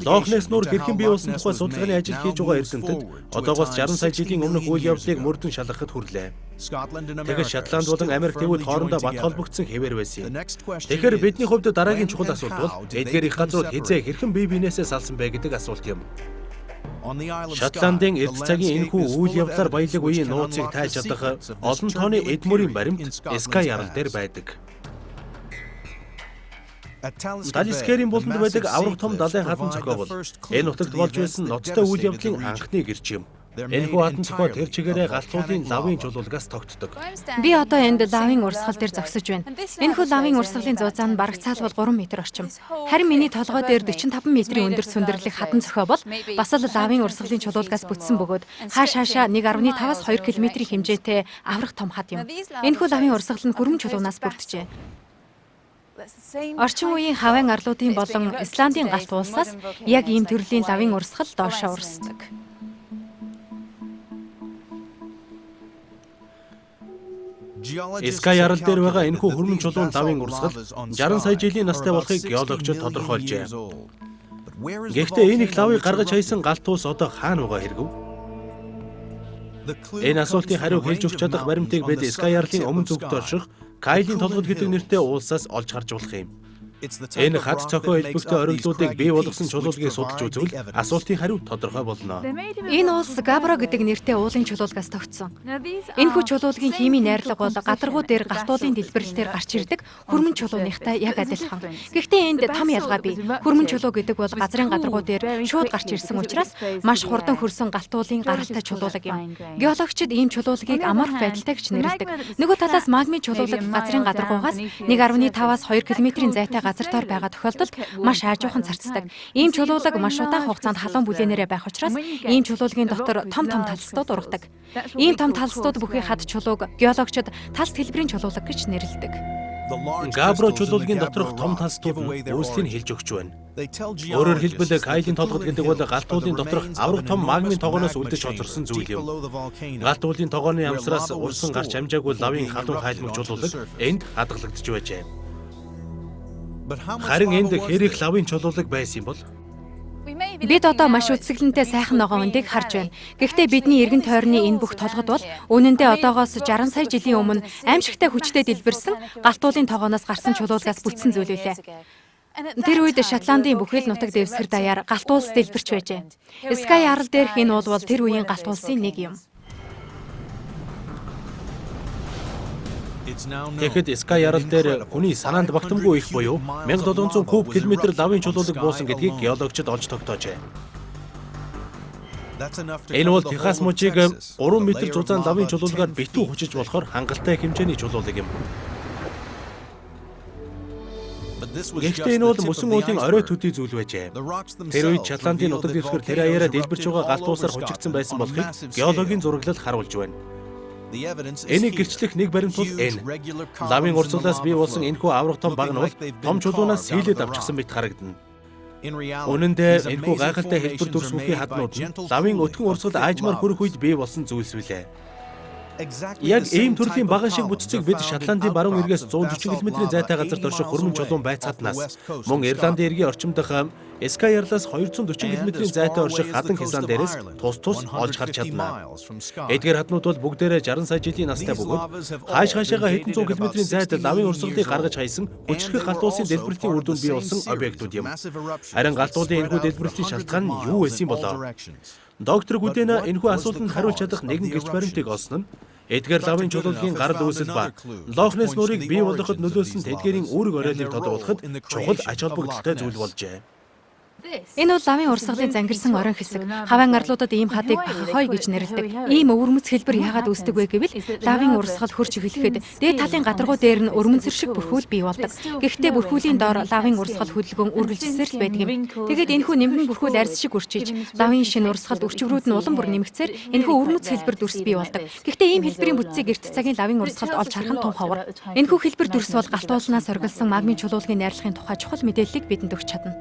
Loch Ness нуур хэрхэн бий болсон тухай судалгааны ажил хийж байгаа эрдэмтэд одоогоос 60 сая жилийн өмнөх үйл явдлыг мөрдөн шалгахад хүрлээ. Тэгэхээр Шотланд болон Америк тэвүүд хоорондоо бат холбогдсон хэвээр байсан юм. Тэгэхээр бидний хувьд дараагийн чухал асуулт бол эдгээр их газрууд хизээ хэрхэн бие биенээсээ салсан бэ гэдэг асуулт юм. Шотландын эрт цагийн энэхүү үйл явдлаар баялаг үеийн нууцыг тааж чадах олон тооны Эдмөрийн баримт Sky ярал дээр байдаг. Талискерийн буланд байдаг аврах том далайн хатан цохоо бол энэ нутагт болж байсан ноцтой үйл явдлын анхны гэрч юм. Энэхүү хатан цохоо тэр чигээрээ галтгуулын лавын чулуулгаас тогтдог. Би одоо энд лавын урсгал дээр зогсож байна. Энэхүү лавын урсгалын зузаан нь бараг цаалбал 3 м орчим. Харин миний толгой дээр 45 м-ийн өндөр сүндэрлэх хатан цохоо бол бас л лавын урсгалын чулуулгаас бүтсэн бөгөөд хаашаашаа 1.5-аас 2 км хэмжээтэй аврах том хад юм. Энэхүү лавын урсгал нь хөрмөн чулуунаас бүрджээ. Орчин үеийн хавайн арлуудын болон Исландын галт улсаас яг ийм төрлийн лавын урсгал доошоо урсдаг. Sky ярал дээр байгаа энэхүү хөрмөн чулуун лавын урсгал 60 сая жилийн настай болохыг геологчид тодорхойлжээ. Гэхдээ энэ их лавыг гаргаж хайсан галт улс одоо хаана байгаа хэрэгв? Энэ асуултын хариу хэлж өгч чадах баримтыг бид Sky яралын өмнө зүгт орших Кайлийн толгод гэдэг нэртэй уулсаас олж харж болох юм. Энэ хад цохоо элбэгтэй ориглуудыг бий болгосон чулуулгыг судалж үзвэл асуултын хариу тодорхой болно. Энэ уулс Габро гэдэг нэртэй уулын чулуулгаас тогтсон. Энэхүү чулуулгын химийн найрлага бол гадаргуу дээр галтуулын дэлбэрэлтээр гарч ирдэг хөрмөн чулууныхтай яг адилхан. Гэхдээ энд том ялгаа бий. Хөрмөн чулуу гэдэг бол газрын гадаргуу дээр шууд гарч ирсэн учраас маш хурдан хөрсөн галтуулын гаралтай чулуулга юм. Геологчид ийм чулуулгыг аморф байдалтай гэж нэрлэдэг. Нөгөө талаас магмын чулуулга газрын гадаргуугаас 1.5-аас 2 км-ийн зайтай газар дор байгаа тохиолдолд маш аажуухан царцдаг. Ийм чулуулаг маш удаан хугацаанд халуун бүлээнээрээ байх учраас ийм чулуулгын дотор том талстууд ургадаг. Ийм том талстууд бүхий хад чулууг геологчид талст хэлбэрийн чулуулаг гэж нэрлэдэг. Габро чулуулгын доторх том талстууд нь үүслийг хэлж өгч байна. Өөрөөр хэлбэл Кайлийн толгод гэдэг бол галтуулын доторх аврах том магмын тогооноос үлдэж хоцорсон зүйл юм. Галтуулын тогооны амсраас урсан гарч амжаагүй лавын халуун хайлмаг чулуулаг энд хадгалагдж байжээ. Харин энд хэрэг лавын чулуулаг байсан юм бол бид одоо маш үсгэлэнтэй сайхан ногоон өндийг харж байна. Гэхдээ бидний эргэн тойрны энэ бүх толгод бол үнэндээ одоогоос 60 сая жилийн өмнө аимшигтай хүчтэй дэлбэрсэн галтуулын тогооноос гарсан чулуулгаас бүтсэн зүйл үлээ. Тэр үед Шотландын бүхэл нутаг дэвсгэр даяар галт улс дэлбэрч байжээ. Sky ярал дээрх энэ уул бол тэр үеийн галт улсын нэг юм. Тэгэхэд Sky ярал дээр хүний санаанд багтамгүй их буюу 1700 куб километр лавын чулуулаг буусан гэдгийг геологчид олж тогтоожээ. Энэ бол Техас мужийг 3 м зузаан лавын чулуулгаар битүү хүчиж болохоор хангалттай хэмжээний чулуулаг юм. Гэхдээ энэ бол мөсөн уулын орой төдий зүйл байжээ. Тэр үед Шотландын нутаг дэвсгэр тэр аяараа дэлбэрч байгаа галт уусаар хучигдсан байсан болохыг геологийн зураглал харуулж байна. Энийг гэрчлэх нэг баримт бол энэ. Лавын урсгалаас бий болсон энэхүү аврах том баг нь бол том чулуунаас сийлээд авчихсан мэт харагдана. Үнэн дээр энэхүү гайхалтай хэлбэр дүрс бүхий хаднууд нь лавын өтгөн урсгал аажмаар хүрэх үед бий болсон зүйлс билээ. Яг ийм төрлийн баган шиг бүтцийг бид Шотландын баруун эргээс 140 км-ийн зайтай газарт орших хурмын чулуун байцаатнаас мөн Ирландын эргийн орчимдох Скайерлаас 240 км-ийн зайтай орших гадан хязгаан дээрээс тус олж харж чадна. Эдгээр хаднууд бол бүгдээрээ 60 сая жилийн настай бөгөөд хаашаагаа хэдэн зуун км-ийн зайд лавын урсгалыг гаргаж хайсан хүчрэх галт уулсын дэлбэрлийн үр дүн бий болсон объектууд юм. Харин галт уулын энэхүү дэлбэрлийн шалтгаан нь юу байсан болоо? Доктор Гүдэна энэхүү асуултанд хариулж чадах нэгэн гэрч баримтыг олсон нь Эдгээр лавын чулуулгын гарал үүсэл ба Лохнес нуурыг бий болгоход нөлөөлсөн тэдгээрийн үүрэг оройлыг тодруулахад чухал ач холбогдолтой зүйл болжээ. Энэ бол лавын урсгалын зангирсан орон хэсэг. Хавайн арлуудад ийм хадыг бахахой гэж нэрлэдэг. Ийм өвөрмөц хэлбэр яагаад үүсдэг вэ гэвэл лавын урсгал хурж эхлэхэд дээд талын гадаргуу дээр нь өрмөнцөр шиг бүрхүүл бий болдог. Гэхдээ бүрхүүлийн доор лавын урсгал хөдөлгөөн үргэлжилсээр л байдаг юм. Тэгээд энэхүү нэмгэн бүрхүүл арьс шиг үрчиж, лавын шин урсгалд өрчврүүд нь улам бүр нэмэгцээр энэхүү өрмөц хэлбэр дүрс бий болдог. Гэхдээ ийм хэлбэрийн бүтцийг эрт цагийн лавын урсгалд олж харах нь тун ховор. Энэхүү хэлбэр дүрс бол галт уулнаас оргилсан магмын чулуулгын найрлагын тухай чухал мэдээллийг бидэнд өгч чадна.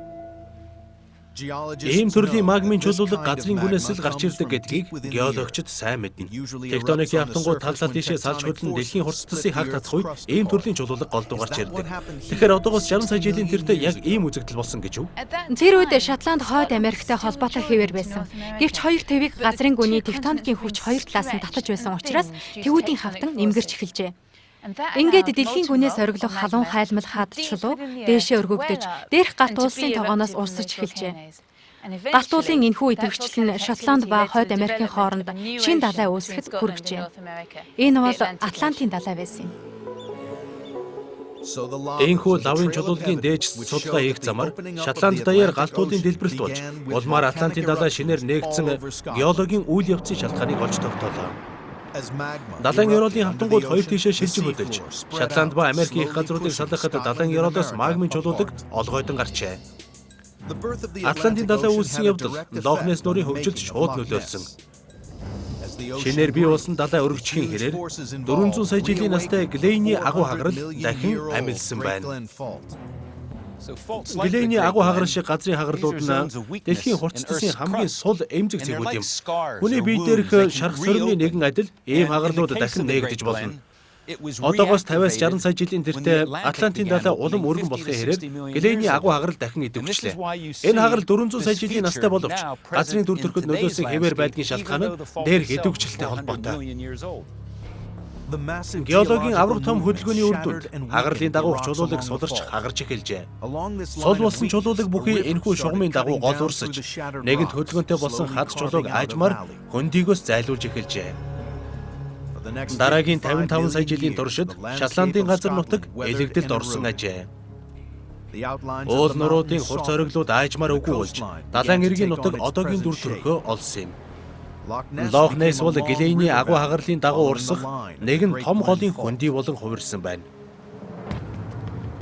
Ийм төрлийн магмын чулуулга газрын гүнээс л гарч ирдэг гэдгийг геологчид сайн мэднэ. Тектоникийн автангууд таллал тийшээ салж хөдлөн дэлхийн хурцлсыг хаг татах үед ийм төрлийн чулуулга голдуу гарч ирдэг. Тэгэхээр одоогоос 60 сая жилийн тэртээ яг ийм үзэгдэл болсон гэж үү? Тэр үед Шотланд Хойд Америктэй холбоотой хэвээр байсан. Гэвч хоёр твийг газрын гүний тектоникийн хүч хоёр талаас нь татаж байсан учраас твүүдийн хавтан нэмгэрч эхэлжээ. Ингээд дэлхийн гүнээс ориглох халуун хайлмал хаад чулуу дээшээ өргөгдөж, дээрх галт уулсын тогооноос урсаж эхэлжээ. Галт уулын энэхүү идэвхжил нь Шотланд ба Хойд Америкийн хооронд шин далай үүсгэхэд хүргэжээ. Энэ бол Атлантын далай байсан юм. Энэхүү лавын чулуулгын дээж судалгаа хийх замаар Шотланд даяар галт уулын дэлбэрэлт болж, улмаар Атлантын далай шинээр нээгдсэн геологийн үйл явцын шалтгааныг олж тогтоолоо. Далайн ёроолын хавтангууд хоёр тийшээ шилжих хөдөлж, Шотланд ба Америкийн их газруудыг салгахад далайн ёроолоос магмын чулуулаг олгойдон гарчээ. Атлантын далай үүссэн явдал Лохнес нуурын хөгжилд шууд нөлөөлсөн. Шинээр бий болсон далай өргөжхийн хэрээр 400 сая жилийн настай Глейний агуу хагарал дахин амилсан байна. Глейний агуу хагарал шиг газрын хагарлууд нь дэлхийн хурцлсын хамгийн сул эмзэг цэгүүд юм. Хүний бие дээрх шарх сорины нэгэн адил ийм хагарлууд дахин нээгдэж болно. Одоогоос 50-аас 60 сая жилийн тэртээ Атлантын далай улам өргөн болохын хэрээр Глейний агуу хагарал дахин идэвхжлээ. Энэ хагарал 400 сая жилийн настай боловч газрын дүр төрхөд нөлөөсөн хэвээр байдгийн шалтгаан нь дээрх идэвхжилтэй холбоотой. Геологийн авраг том хөдөлгөөний үр дүнд хагарлын дагуух чулуулаг сударч хагарч эхэлжээ. Сул болсон чулуулаг бүхий энэхүү шугамын дагуу гол урсаж, нэгэнт хөдөлгөөнтэй болсон хад чулууг аажмаар хөндийгөөс зайлуулж эхэлжээ. Дараагийн 55 сая жилийн туршид Шотландын газар нутаг элэгдэлд орсон ажээ. Уул нуруудын хурц ориглууд аажмаар үгүй болж, далайн эргийн нутаг одоогийн дүр төрхөө олсон юм. Лохнес бол Глейний агуу хагарлын дагуу урсах нэгэн том голын хөндий болон хувирсан байна.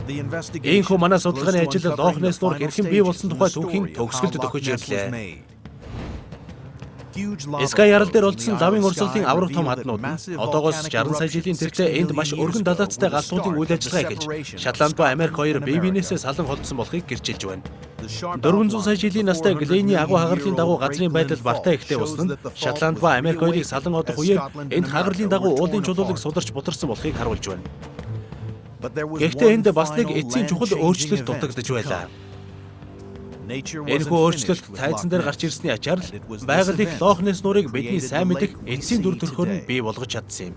Энэхүү манай судалгааны ажил Лохнес нуур хэрхэн бий болсон тухай түүхийн төгсгөлд төгөж ирлээ. Скайерл дээр олдсон лавын урсгалын авраг том хаднууд нь одоогоос 60 сая жилийн тэртээ энд маш өргөн далайцтай галтуудын үйл ажиллагаа эхэлж, Шотланд ба Америк хоёр бие биенээсээ салан холдсон болохыг гэрчилж байна. 400 сая жилийн настай Глейний агуу хагарлын дагуу газрын байдал бартай ихтэй болсон нь Шотланд ба Америк хоёрыг салан одох үеэр энд хагарлын дагуу уулын чулуулаг сударч бутарсан болохыг харуулж байна. Гэхдээ энд бас нэг эцсийн чухал өөрчлөлт дутагдж байлаа. Энэхүү өөрчлөлт тайзан дээр гарч ирсний ачаар л байгаль их Лохнес нуурыг бидний сайн мэдэх эцсийн дүр төрхөөр нь бий болгож чадсан юм.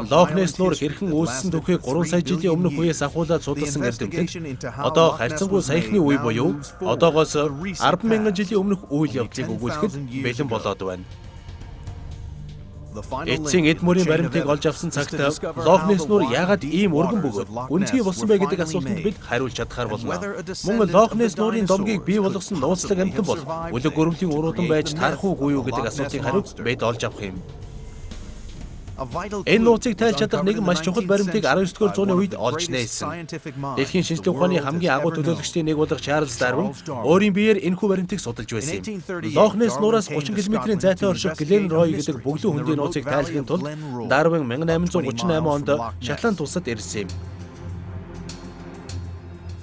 Лохнес нуур хэрхэн үүссэн түүхийг 3 сая жилийн өмнөх үеэс ахуулаад судалсан эрдэмтэд одоо харьцангуй саяхны үе буюу одоогоос 10,000 жилийн өмнөх үйл явдлыг өгүүлэхэд бэлэн болоод байна. Эцсийн эд мөрийн баримтыг олж авсан цагт Лохнес нуур яагаад ийм өргөн бөгөөд үнцгий болсон бэ гэдэг асуултанд бид хариулж чадхаар болно. Мөн Лохнес нуурын домгийг бий болгосон нууцлаг амьтан бол үлэг гөрөвлийн уруудан байж тарах уугүй юу гэдэг асуултын хариуг бид олж авах юм. Энэ нууцыг тайлж чадах нэгэн маш чухал баримтыг 19-р зууны үед олж нээсэн. Дэлхийн шинжлэх ухааны хамгийн агуу төлөөлөгчдийн нэг болох Чарлз Дарвин өөрийн биеэр энэхүү баримтыг судалж байсан юм. Лохнес нуураас 30 км-ийн зайтай орших Глен Рой гэдэг бөглөө хөндийн нууцыг тайлахын тулд Дарвин 1838 онд Шотланд улсад ирсэн юм.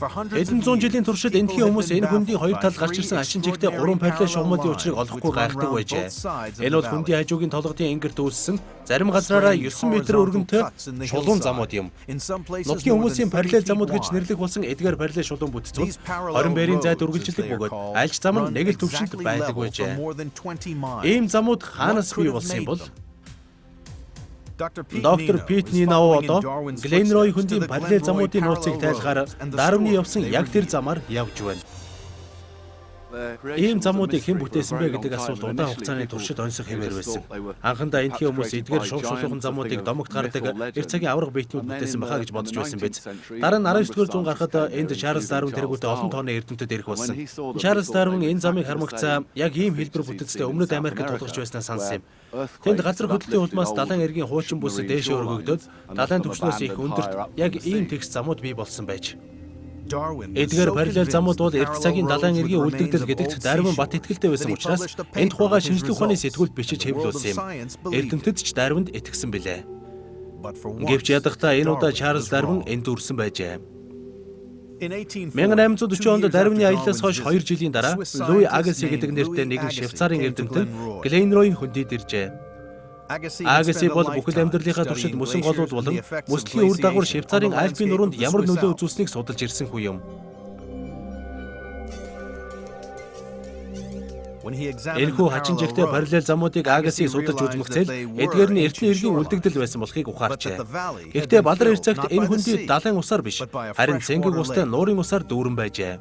Хэдэн зуун жилийн туршид эндхийн хүмүүс энэ хөндийн хоёр талд гарч ирсэн ачин жигтэй 3 параллел шугамуудын учрыг олохгүй гайхдаг байжээ. Энэ бол хөндийн хажуугийн толгодын энгэрт үүссэн зарим газраараа 9 метр өргөнтэй шулуун замууд юм. Нутгийн хүмүүсийн параллел замууд гэж нэрлэх болсон эдгээр параллел шулуун бүтцүүд 20 бэрийн зайд үргэлжилдэг бөгөөд альж зам нь нэг л төвшөнд байдаг байжээ. Ийм замууд хаанаас бий болсон юм бол Доктор Пит Нинау одоо Гленрой хөндийн параллел замуудын нууцыг тайлахаар Дарвины явсан яг тэр замаар явж байна. Ийм замуудыг хэн бүтээсэн бэ гэдэг асуулт удаан хугацааны туршид онцох хэмээр байсан. Анхандаа эндхийн хүмүүс эдгээр шув шулуухан замуудыг домогт гардаг эр цагийн авраг биетнүүд бүтээсэн байхаа гэж бодож байсан биз. Дараа нь 19-р зуун гарахад энд Чарльз Дарвин тэргүүтээ олон тооны эрдэмтэд ирэх болсон. Чарльз Дарвин энэ замыг хармагцаа яг ийм хэлбэр бүтцтэй Өмнөд Америкт тулгарч байснаа санасан юм. Тэнд газар хөдлөлийн улмаас далайн эргийн хуучин бүс дээшээ өргөгдөд далайн түвшнээс их өндөрт яг ийм тэгш замууд бий болсон байж. Эдгээр параллел замууд бол эрт цагийн далайн эргийн үлдэгдэл гэдэгт Дарвин бат итгэлтэй байсан учраас энэ тухайга шинжлэх ухааны сэтгүүлд бичиж хэвлүүлсэн юм. Эрдэмтэд ч Дарвинд итгэсэн билээ. Гэвч ядахтаа энэ удаа Чарльз Дарвин энд үрсэн байжээ. 1840 онд Дарвины аяллаас хойш 2 жилийн дараа Луи Агаси гэдэг нэртэй нэгэн Швейцарын эрдэмтэн Гленройн хөндөд иржээ. Агаси бол бүхэл амьдралынхаа туршид мөсөн голууд болон мөслийн үр дагавар Швейцарын Альпийн нуруунд ямар нөлөө үзүүлснийг судалж ирсэн хүн юм. Энэхүү хачин жигтэй параллел замуудыг Агаси судалж үзмэгцэл эдгээр нь эртний эргийн үлдэгдэл байсан болохыг ухаарчээ. Гэхдээ балар эр цагт энэ хөндий далайн усаар биш, харин цэнгэг устай нуурын усаар дүүрэн байжээ.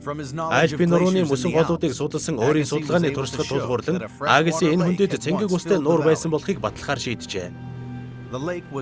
Альпийн нурууны мөсөн голуудыг судалсан өөрийн судалгааны туршлагад тулгуурлан Агаси энэ хөндөд цэнгэг устай нуур байсан болохыг баталгаар шийджээ.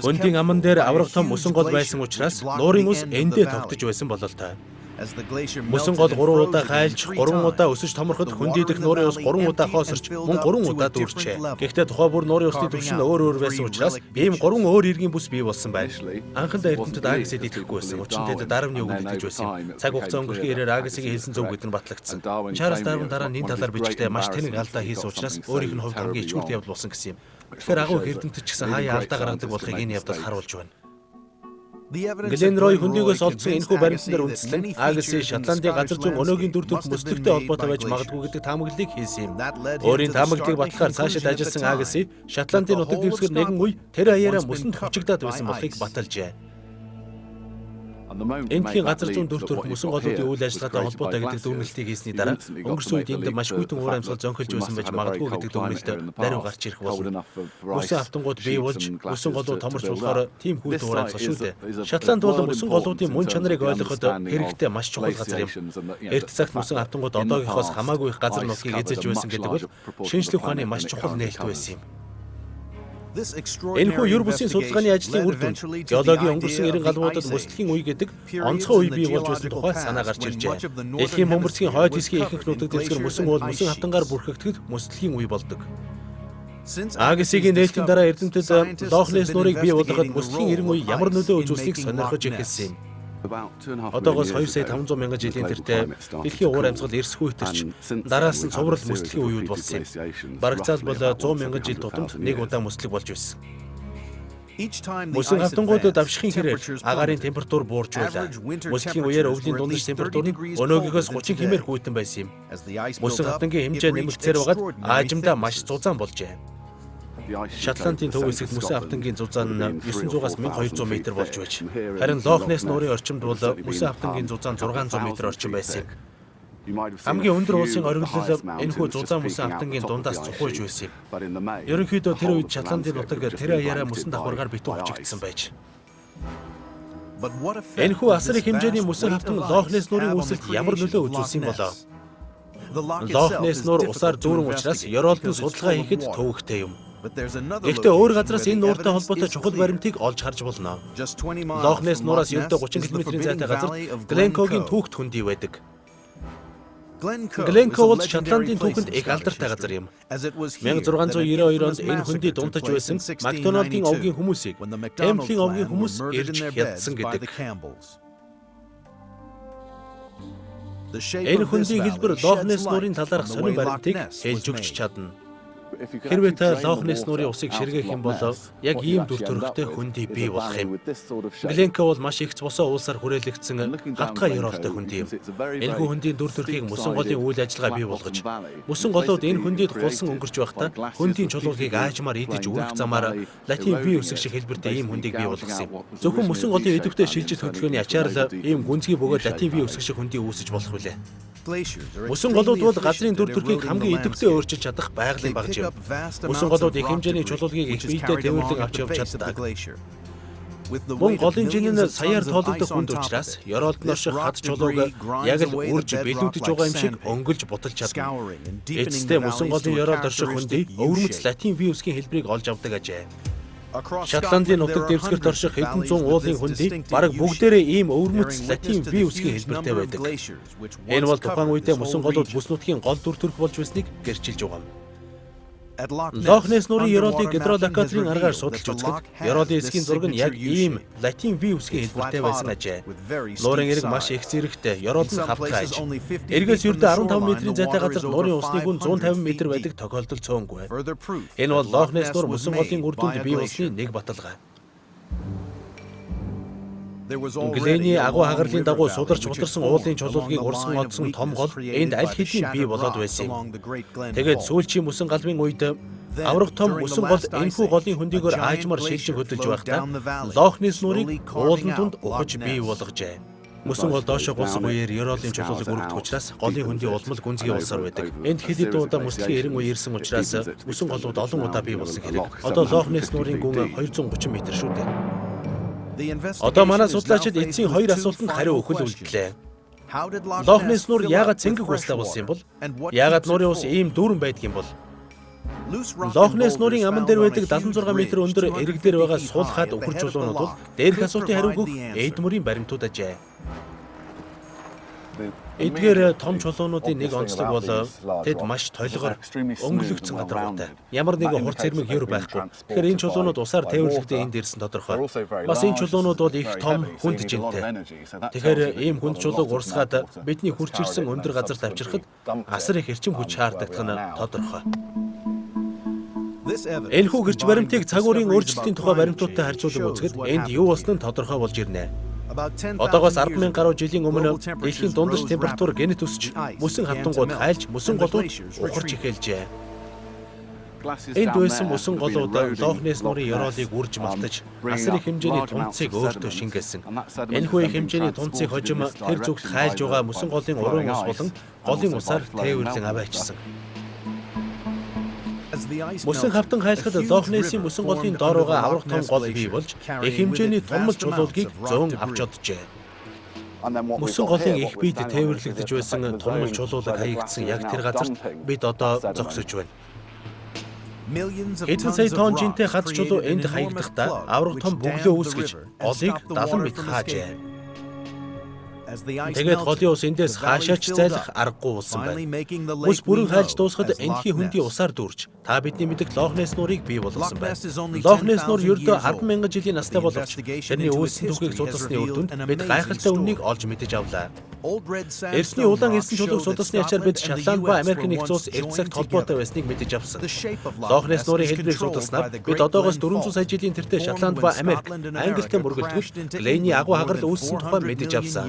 Хөндийн аман дээр авраг том мөсөн гол байсан учраас нуурын ус эндээ тогтож байсан бололтой. Мөсөн гол 3 удаа хайлж 3 удаа өсөж томорход хөндийдэх нуурын ус 3 удаа хоосорч мөн 3 удаа дүүрчээ. Гэхдээ тухай бүр нуурын усны түвшин өөр байсан учраас ийм 3 өөр эргийн бүс бий болсон байна. Анхандаа эрдэмтэд Агасид итгэхгүй байсан. Учир нь тэд Дарвины үгэнд итгэж байсан юм. Цаг хугацаа өнгөрөх ирээр Агасигийн хэлсэн зөв гэдэг нь батлагдсан. Чарльз Дарвин дараа нь энэ талаар бичгтээ маш тэнэг алдаа хийсэн учраас өөрийнх нь хувьд хамгийн ичгүүрт явдал болсон гэсэн юм. Тэгэхээр агуу эрдэмтэд ч гэсэн хаяа алдаа гаргадаг болохыг энэ явдал харуулж байна. Гленрой хөндийгөөс олдсон энэхүү баримтан дээр үндэслэн Агаси Шотландын газар зүүн өнөөгийн дүр төрх мөслөгтэй холбоотой байж магадгүй гэдэг таамаглалыг хийсэн юм. Өөрийн таамаглалыг батлахаар цаашид ажилласан Агаси Шотландын нутаг дэвсгэр нэгэн үе тэр аяараа мөсөнд хүчигдээд байсан болохыг баталжээ. Эндхийн газар зүүн дүр төрх мөсөн голуудын үйл ажиллагаатай холбоотой гэдэг дүгнэлтийг хийсний дараа өнгөрсөн үед энд маш хүйтэн уур амьсгал зөнхөлж байсан байж магадгүй гэдэг дүгнэлтэд даруй гарч ирэх болно. Мөсөн автангууд бий болж мөсөн голууд томорч болохоор тийм хүйтэн уур амьсгал шүү дээ. Шотланд бол мөсөн голуудын мөн чанарыг ойлгоход хэрэгтэй маш чухал газар юм. Эрт цагт мөсөн автангууд одоогийнхоос хамаагүй их газар нутгийг эзэлж байсан гэдэг бол шинжлэх ухааны маш чухал нээлт байсан юм. Энэхүү юр бусын судалгааны ажлын үр дүнд геологийн өнгөрсөн 90 галуудад мөслөхийн үе гэдэг онцгой үе бий болж байсан тухай санаа гарч иржээ. Дэлхийн бөмбөрцгийн хойд хэсгийн ихэнх нутаг дэвсгэр мөсөн уул мөсөн хавтангаар бүрхэгдэхэд мөслөхийн үе болдог. Агасигийн нээлтийн дараа эрдэмтэд Лохнес нуурыг бий болгоход мөслөхийн 90 үе ямар нөлөө үзүүлснийг сонирхож эхэлсэн юм. Одоогоос 2,500,000 жилийн тэртээ дэлхийн уур амьсгал эрсгүй хэтэрч дараас нь цуврал мөслөгийн үеуд болсон юм. Барагцаал бол 100,000 жил тутамд нэг удаа мөслөг болж байсан. Мөсөн хавтангууд давшихын хэрээр агаарын температур буурч байлаа. Мөслөгийн үеэр өвлийн дундаж температур нь өнөөгийнхөөс 30 хэмээр хүйтэн байсан юм. Мөсөн хавтангийн хэмжээ нэмэгдсээр байгаад аажимдаа маш зузаан болжээ. Шотландын төв хэсэгт мөсөн автангийн зузаан нь 900-аас 1200 м болж байж. Харин Лохнес нуурын орчимд бол мөсөн автангийн зузаан 600 м орчим байсан юм. Хамгийн өндөр улсын оргилол энэхүү зузаан мөсөн автангийн дундаас цухууж байсан юм. Ерөнхийдөө тэр үед Шотландын нутаг тэр аяараа мөсөн давхаргаар битүү хучигдсан байж. Энэхүү асар их хэмжээний мөсөн автан Лохнес нуурын үүсэлд ямар нөлөө үзүүлсэн болоо? Лохнес нуур усаар дүүрэн учраас Европын судалгаа хийхэд төвөгтэй юм. Гэхдээ өөр газраас энэ нууртай холбоотой чухал баримтыг олж харж болно. Лохнес нуураас ердөө 30 км-ийн зайтай газар Гленкогийн түүхт хөндий байдаг. Гленко бол Шотландын түүхэнд их алдартай газар юм. 1692 онд энэ хөндий дунтаж байсан Макдоналдын овгийн хүмүүсийг Темплийн овгийн хүмүүс ирж хядсан гэдэг. Энэ хөндийн хэлбэр Лохнес нуурын талаарх сонин баримтыг хэлж өгч чадна. Хэрвээ та Лохнес нуурын усыг ширгээх юм бол яг ийм дүр төрхтэй хөндий бий болох юм. Гленка бол маш их цусаа уулсаар хүрээлэгдсэн хавтгай ёроолтой хөндий юм. Энэхүү хөндийн дүр төрхийг мөсөн голын үйл ажиллагаа бий болгож, мөсөн голууд энэ хөндийд гулсан өнгөрч байхдаа хөндийн чулуулгийг аажмаар идэж үрэх замаар латин V үсэг шиг хэлбэртэй ийм хөндийг бий болгосон юм. Зөвхөн мөсөн голын идэвхтэй шилжилт хөдөлгөөний ачаар л ийм гүнзгий бөгөөд латин V үсэг шиг хөндий үүсэж болох билээ. Мөсөн голууд бол газрын дүр төрхийг хамгийн идэвхтэй өөрчилж чадах байгалийн багж юм. Мөсөн голууд их хэмжээний чулуулгийг их биедээ тэмүүлэн авч явж чаддаг. Мөн голын жин нь саяар тоологдох хүнд учраас ёроолд норших хад чулууг яг л үрж бэлүүдэж байгаа юм шиг өнгөлж буталж чадна. Эцэстээ мөсөн голын ёроолд орших хүндий өвөрмөц латин V үсгийн хэлбэрийг олж авдаг ажээ. Шотландын нутаг дэвсгэрт орших хэдэн зуун уулын хөндий бараг бүгдээрээ ийм өвөрмөц латин V үсгийн хэлбэртэй байдаг. Энэ бол тухайн үедээ мөсөн голууд бүс нутгийн гол дүр төрх болж байсныг гэрчилж байгаа юм. Лохнес нуурын ёроолыг гидролокаторын аргаар судалж үзэхэд ёроолын эсгийн зураг нь яг ийм латин V үсгийн хэлбэртэй байсан ажээ. Нуурын эрэг маш их зэрэгтэй, ёроол нь хавтгай аж. Эргээс ердөө 15 метрийн зайтай газар нуурын усны гүн 150 м байдаг тохиолдол цөөнгүй. Энэ бол Лохнес нуур мөсөн голын үр дүнд бий болсны нэг баталгаа. Глений агуу хагарлын дагуу сударч удирсан уулын чулуулгийг урсган одсон том гол энд аль хэдийн бий болоод байсан юм. Тэгээд сүүлчийн мөсөн галбын үед аврах том мөсөн гол энэхүү голын хөндийгөөр аажмаар шилжин хөдөлж байхдаа Лохнес нуурыг уулын тунд ухаж бий болгожээ. Мөсөн гол доошоо гулсах үеэр ёроолын чулуулыг өргөдөх учраас голын хөндий улмал гүнзгий улсаар байдаг. Энд хэд хэдэн удаа мөслийн эрен үе ирсэн учраас мөсөн голууд олон удаа бий болсон хэрэг. Одоо Лохнес нуурын гүн 230 м шүү дээ. Одоо манай судлаачид эцсийн хоёр асуултанд хариу өгөх үлдлээ. Лохнес нуур яагаад цэнгэг устай болсон юм бол? Яагаад нуурын ус ийм дүүрэн байдаг юм бол? Лохнес нуурын аман дээр байдаг 76 м өндөр эрэг дээр байгаа сул хад өхөр чулуунууд бол дээрх асуултын хариуг өгөх эдмөрийн баримтууд ажээ. Эдгээр том чулуунуудын нэг онцлог бол тэд маш толгоор өнгөлөгдсөн гадаргуутай. Ямар нэгэн хурц ирмэг ёр байхгүй. Тэгэхээр энэ чулуунууд усаар тээвэрлэхдээ энд ирсэн тодорхой. Бас энэ чулуунууд бол их том хүнд жинтэй. Тэгэхээр ийм хүнд чулууг урсгаад бидний хурц ирсэн өндөр газар тавьчихад асар их эрчим хүч шаарддаг нь тодорхой. Энэхүү гэрч баримтыг цагуурийн өөрчлөлтийн тухай баримтуудтай харьцуулан үзэхэд энд юу болсон нь тодорхой болж ирнэ. Одоогоос 10,000 гаруй жилийн өмнө дэлхийн дундаж температур гэнэт өсч мөсөн хавтангууд хайлж мөсөн голууд ухарч эхэлжээ. Энд байсан мөсөн голууд Лохнес нуурын ёроолыг үрж малтаж асар их хэмжээний тунцыг өөртөө шингээсэн. Энэхүү их хэмжээний тунцыг хожим тэр зүгт хайлж байгаа мөсөн голын уран ус болон голын усаар тээвэрлэн аваачсан. Мөсөн хавтан хайлахад Лохнесийн мөсөн голын доор байгаа аврах том гол бий болж их хэмжээний томмол чулуулгийг зөөн авч оджээ. Мөсөн голын их биед тээвэрлэгдэж байсан томмол чулуулаг хаягдсан яг тэр газарт бид одоо зогсож байна. Хэдэн сая тонн жинтэй хад чулуу энд хаягдахдаа аврах том бөглөө үүсгэж голыг 70 м хаажээ. Тэгээд голын ус эндээс хаашаач зайлах аргагүй болсон байна. Ус бүрэн хайлж дуусахад энэхийн хөндий усаар дүүрч та бидний мэддэг Лохнес нуурыг бий болгосон байна. Лохнес нуур ердөө 10,000 жилийн настай боловч тэрний үүссэн түүхийг судалсны үр дүнд бид гайхалтай үннийг олж мэдэж авлаа. Эрсний улаан элсэн чулууг судалсны ачаар бид Шотланд ба Америк нэгдсэн улс эрт цагт холбоотой байсныг мэдэж авсан. Лохнес нуурын хэлбэрийг судалснаар бид одоогоос 400 сая жилийн тэртээ Шотланд ба Америк, Англитэй мөргөлдгөл Глений агуу хагарал үүссэн тухай мэдэж авсан.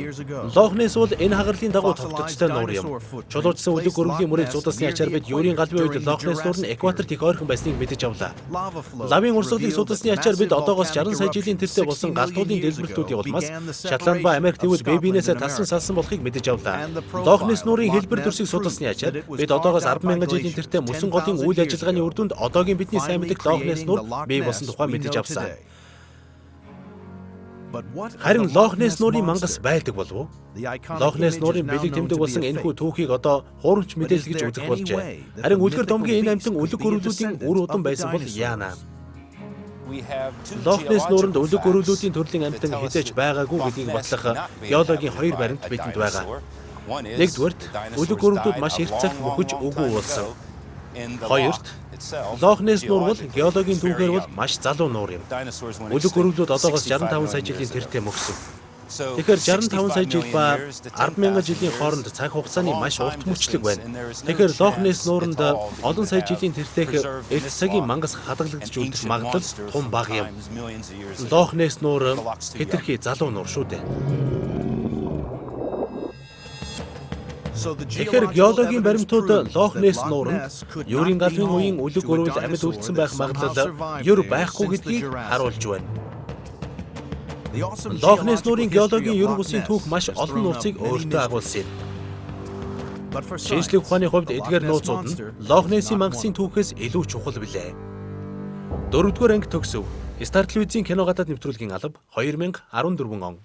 Лохнес бол энэ хагарлын дагуу тогтцтой нуур юм. Чулуужсан үлэг өргөлийн мөрийг судалсны ачаар бид Юурийн галбын үед Лохнес нуур нь экваторт их ойрхон байсныг мэдэж авлаа. Лавын урсгалыг судалсны ачаар бид одоогоос 60 сая жилийн тэртээ болсон галтуудын дэлбэрэлтүүдийн улмаас Шотланд ба Америк тэгвэл бэбинээсээ тассан салсан болохыг мэдэж авлаа. Лохнес нуурын хэлбэр төрсийг судалсны ачаар бид одоогоос 10,000 жилийн тэртээ мөсөн голын үйл ажиллагааны үр дүнд одоогийн бидний сайн мэддэг Лохнес нуур бий болсон тухай мэдэж авсан. Харин Лохнес нуурын мангас байдаг болов уу? Лохнес нуурын бэлэг тэмдэг болсон энэхүү түүхийг одоо хуурамч мэдээлэл гэж үзэх болжээ. Харин үлгэр домгийн энэ амьтан үлэг гөрүүлүүдийн үр удам байсан бол яана? Лохнес нууранд үлэг гөрүүлүүдийн төрлийн амьтан хизээж байгаагүй гэдгийг батлах геологийн хоёр баримт бидэнд байгаа. Нэгдүгээрт үлэг гөрүүлүүд маш их цагт мөхөж үгүй болсон. Хоёрт Лохнес нуур бол геологийн түүхээр бол маш залуу нуур юм. Үлэг гөрүүлүүд одоогоос 65 сая жилийн тэртээ мөхсөн. Тэгэхээр 65 сая жил ба 10,000 жилийн хооронд цаг хугацааны маш урт мөчлөг байна. Тэгэхээр Лох Несс нууранд олон сая жилийн тэртех эрт цагийн мангас хадгалагдж үлдэх магадлал тун бага юм. Лох Несс нуур хэтэрхий залуу нуур шүү дээ. Тэгэхээр геологийн баримтууд Лох Несс нууранд Юрийн галвын үеийн үлэг өрөөл амьд үлдсэн байх магадлал юр байхгүй гэдгийг харуулж байна. Лох Несс нуурын геологийн ерөнхий бүсийн түүх маш олон нууцыг өөртөө агуулсан юм. Шинжлэх ухааны хувьд эдгээр нууцуд нь Лох Нессийн мангасын түүхээс илүү чухал билээ. 4-р анги төгсөв. Стар телевизийн кино гадаад нэвтрүүлгийн алба 2014 он.